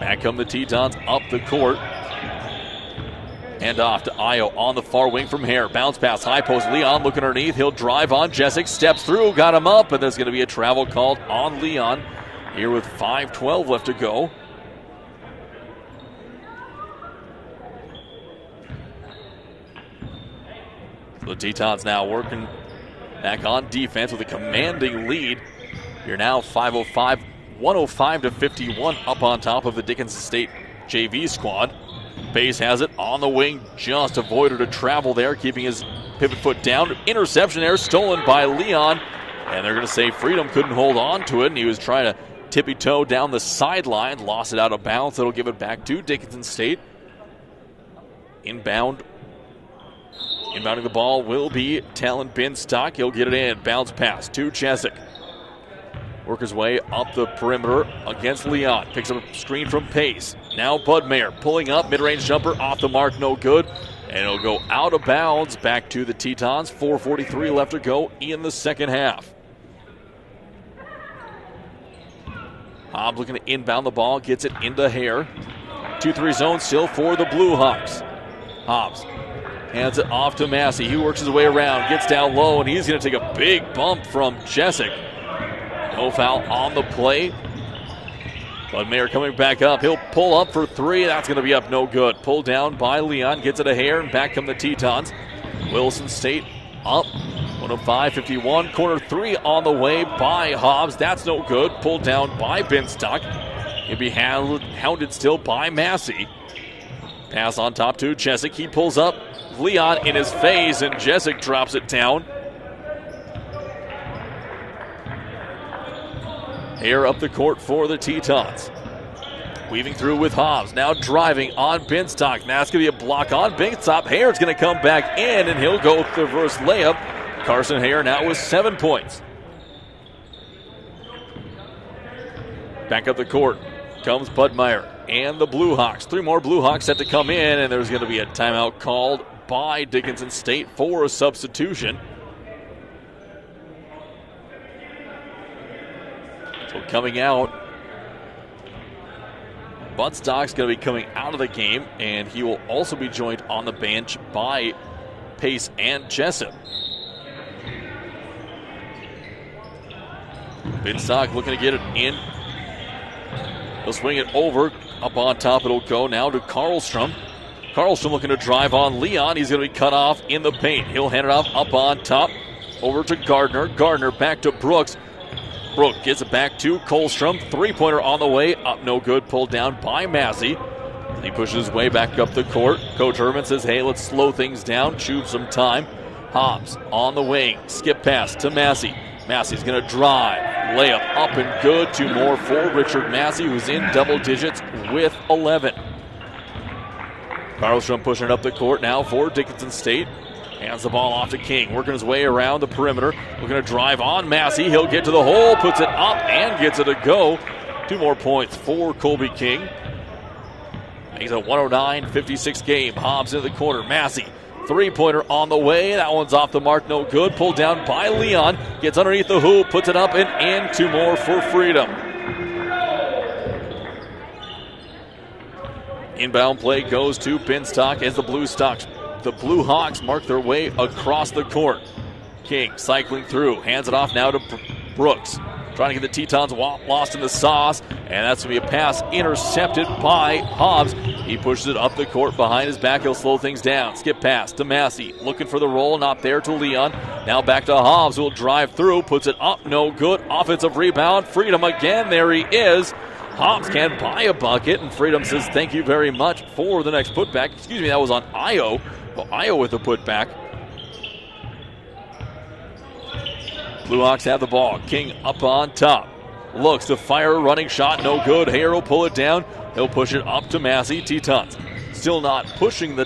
Back come the Tetons up the court. Hand off to Io on the far wing from Hare. Bounce pass, high post. Leon looking underneath. He'll drive on. Jessic steps through, got him up, and there's going to be a travel called on Leon here with 5:12 left to go. So the Tetons now working back on defense with a commanding lead. You're now 105-51 up on top of the Dickinson State JV squad. Bays has it on the wing, just avoided a travel there, keeping his pivot foot down. Interception there, stolen by Leon, and they're going to say Freedom couldn't hold on to it, and he was trying to tippy-toe down the sideline, lost it out of bounds. That'll give it back to Dickinson State. Inbounding the ball will be Talon Binstock. He'll get it in. Bounce pass to Chesick. Work his way up the perimeter against Leon. Picks up a screen from Pace. Now Budmeyer pulling up. Mid-range jumper off the mark. No good. And it'll go out of bounds back to the Tetons. 4:43 left to go in the second half. Hobbs looking to inbound the ball. Gets it into Hare. 2-3 zone still for the Blue Hawks. Hobbs hands it off to Massey. He works his way around. Gets down low, and he's going to take a big bump from Jessic. No foul on the play. Budmeyer coming back up. He'll pull up for three. That's going to be up no good. Pulled down by Leon. Gets it to Hare, and back come the Tetons. Williston State up 105-51. Corner three on the way by Hobbs. That's no good. Pulled down by Binstock. He'll be hounded still by Massey. Pass on top to Jessic. He pulls up. Leon in his face, and Jessic drops it down. Hare up the court for the Tetons. Weaving through with Hobbs. Now driving on Binstock. Now it's going to be a block on Binstock. Hare's going to come back in, and he'll go with the reverse layup. Carson Hare now with 7 points. Back up the court comes Budmeyer and the Blue Hawks. 3 more Blue Hawks set to come in, and there's going to be a timeout called by Dickinson State for a substitution. So coming out, Binstock's going to be coming out of the game, and he will also be joined on the bench by Pace and Jessup. Binstock looking to get it in. He'll swing it over. Up on top it'll go now to Karlstrom. Karlstrom looking to drive on Leon. He's going to be cut off in the paint. He'll hand it off up on top over to Gardner. Gardner back to Brooks. Brooks gets it back to Kolstrom. 3-pointer on the way. Up no good. Pulled down by Massey. He pushes his way back up the court. Coach Herman says, hey, let's slow things down. Chew some time. Hobbs on the wing. Skip pass to Massey. Massey's going to drive. Layup up and good. 2 more for Richard Massey, who's in double digits with 11. Karlstrom pushing it up the court now for Dickinson State. Hands the ball off to King, working his way around the perimeter. We're going to drive on Massey. He'll get to the hole, puts it up, and gets it to go. 2 more points for Colby King. He's a 109-56 game. Hobbs into the corner. Massey, 3-pointer on the way. That one's off the mark, no good. Pulled down by Leon. Gets underneath the hoop, puts it up and in. 2 more for Freedom. Inbound play goes to Binstock as the Blue Hawks mark their way across the court. King cycling through, hands it off now to Brooks. Trying to get the Tetons lost in the sauce, and that's going to be a pass intercepted by Hobbs. He pushes it up the court behind his back. He'll slow things down. Skip pass to Massey. Looking for the roll, not there to Leon. Now back to Hobbs, who will drive through, puts it up, no good. Offensive rebound. Freedom again. There he is. Hobbs can buy a bucket, and Freedom says thank you very much for the next putback. Excuse me, that was on Io. Well, Io with the putback. Blue Hawks have the ball. King up on top. Looks to fire a running shot. No good. Hare will pull it down. He'll push it up to Massey. Tetons still pushing the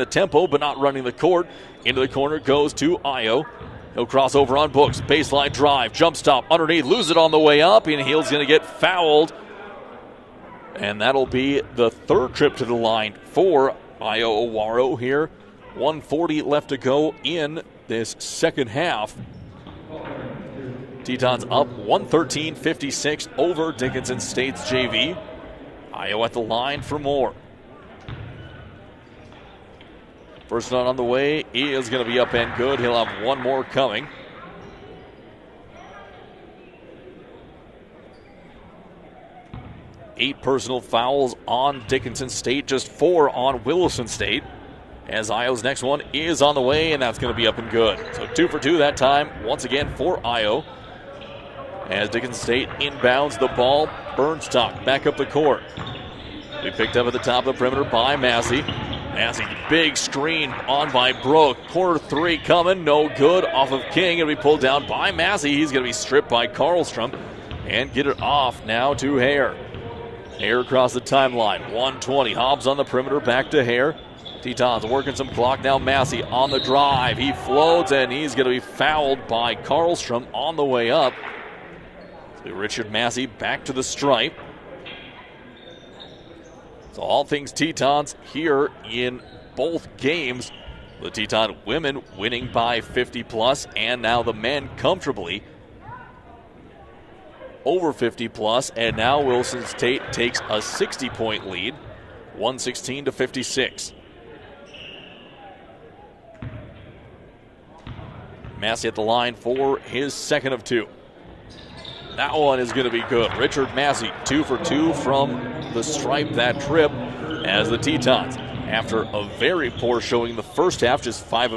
tempo, but not running the court. Into the corner goes to Io. He'll cross over on Books. Baseline drive. Jump stop underneath. Lose it on the way up. And he's going to get fouled. And that'll be the third trip to the line for Io Owaro here. 1:40 left to go in this second half. Tetons up 113-56 over Dickinson State's JV. Io at the line for more. First one on the way is going to be up and good. He'll have one more coming. Eight personal fouls on Dickinson State, just 4 on Williston State. As Io's next one is on the way, and that's going to be up and good. So 2 for 2 that time, once again for Io. As Dickinson State inbounds the ball, Bernstock back up the court. We picked up at the top of the perimeter by Massey. Massey, big screen on by Brook. Corner 3 coming, no good. Off of King, it'll be pulled down by Massey. He's going to be stripped by Karlstrom and get it off now to Hare. Hare across the timeline, 120. Hobbs on the perimeter, back to Hare. Tetons working some clock now. Massey on the drive. He floats, and he's going to be fouled by Karlstrom on the way up. So Richard Massey back to the stripe. So all things Tetons here in both games. The Teton women winning by 50+, and now the men comfortably over 50+, and now Williston State takes a 60-point lead, 116-56. Massey at the line for his second of 2. That one is going to be good. Richard Massey, 2 for 2 from the stripe that trip, as the Tetons, after a very poor showing the first half, just 7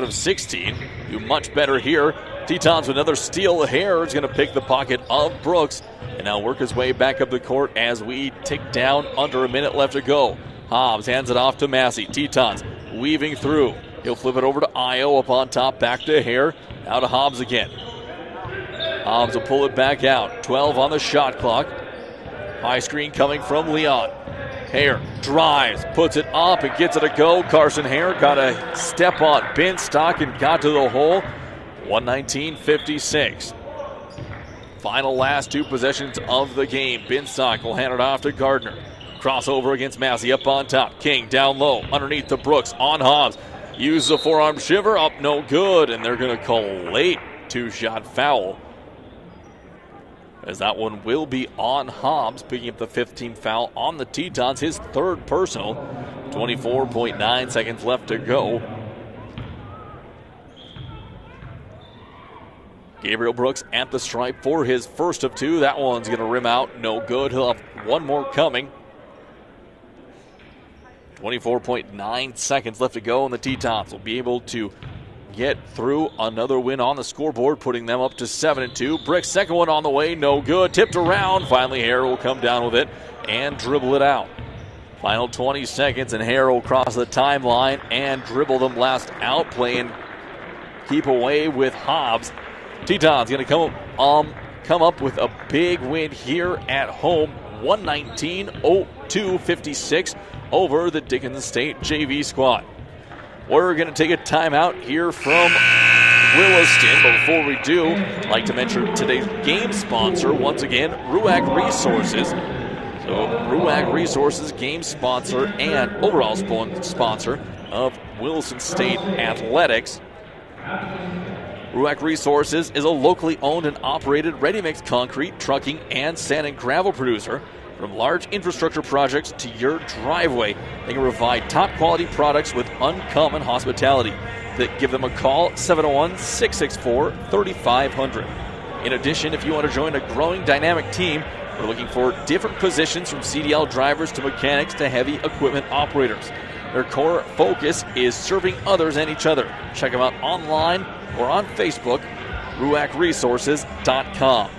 of 16, do much better here. Tetons with another steal. Hare is going to pick the pocket of Brooks and now work his way back up the court as we tick down under a minute left to go. Hobbs hands it off to Massey. Tetons weaving through. He'll flip it over to Io up on top, back to Hare. Now to Hobbs again. Hobbs will pull it back out. 12 on the shot clock. High screen coming from Leon. Hare drives, puts it up, and gets it a go. Carson Hare got a step on Binstock and got to the hole. 119-56. Final last 2 possessions of the game. Binstock will hand it off to Gardner. Crossover against Massey up on top. King down low, underneath to Brooks on Hobbs. Uses a forearm shiver, up no good, and they're going to call late 2-shot foul, as that one will be on Hobbs, picking up the 15th foul on the Tetons, his third personal. 24.9 seconds left to go. Gabriel Brooks at the stripe for his first of 2. That one's going to rim out, no good. He'll have one more coming. 24.9 seconds left to go, and the Tetons will be able to get through another win on the scoreboard, putting them up to 7-2. Brick's second one on the way, no good. Tipped around. Finally, Hare will come down with it and dribble it out. Final 20 seconds, and Hare will cross the timeline and dribble them last out, playing keep away with Hobbs. Tetons going to come up with a big win here at home, 119-02-56 over the Dickinson State JV squad. We're going to take a timeout here from Williston, but before we do, I'd like to mention today's game sponsor, once again, RUAC Resources. So RUAC Resources, game sponsor and overall sponsor of Williston State Athletics. RUAC Resources is a locally owned and operated ready-mix concrete, trucking, and sand and gravel producer. From large infrastructure projects to your driveway, they can provide top-quality products with uncommon hospitality. Give them a call, 701-664-3500. In addition, if you want to join a growing dynamic team, we're looking for different positions from CDL drivers to mechanics to heavy equipment operators. Their core focus is serving others and each other. Check them out online or on Facebook, ruacresources.com.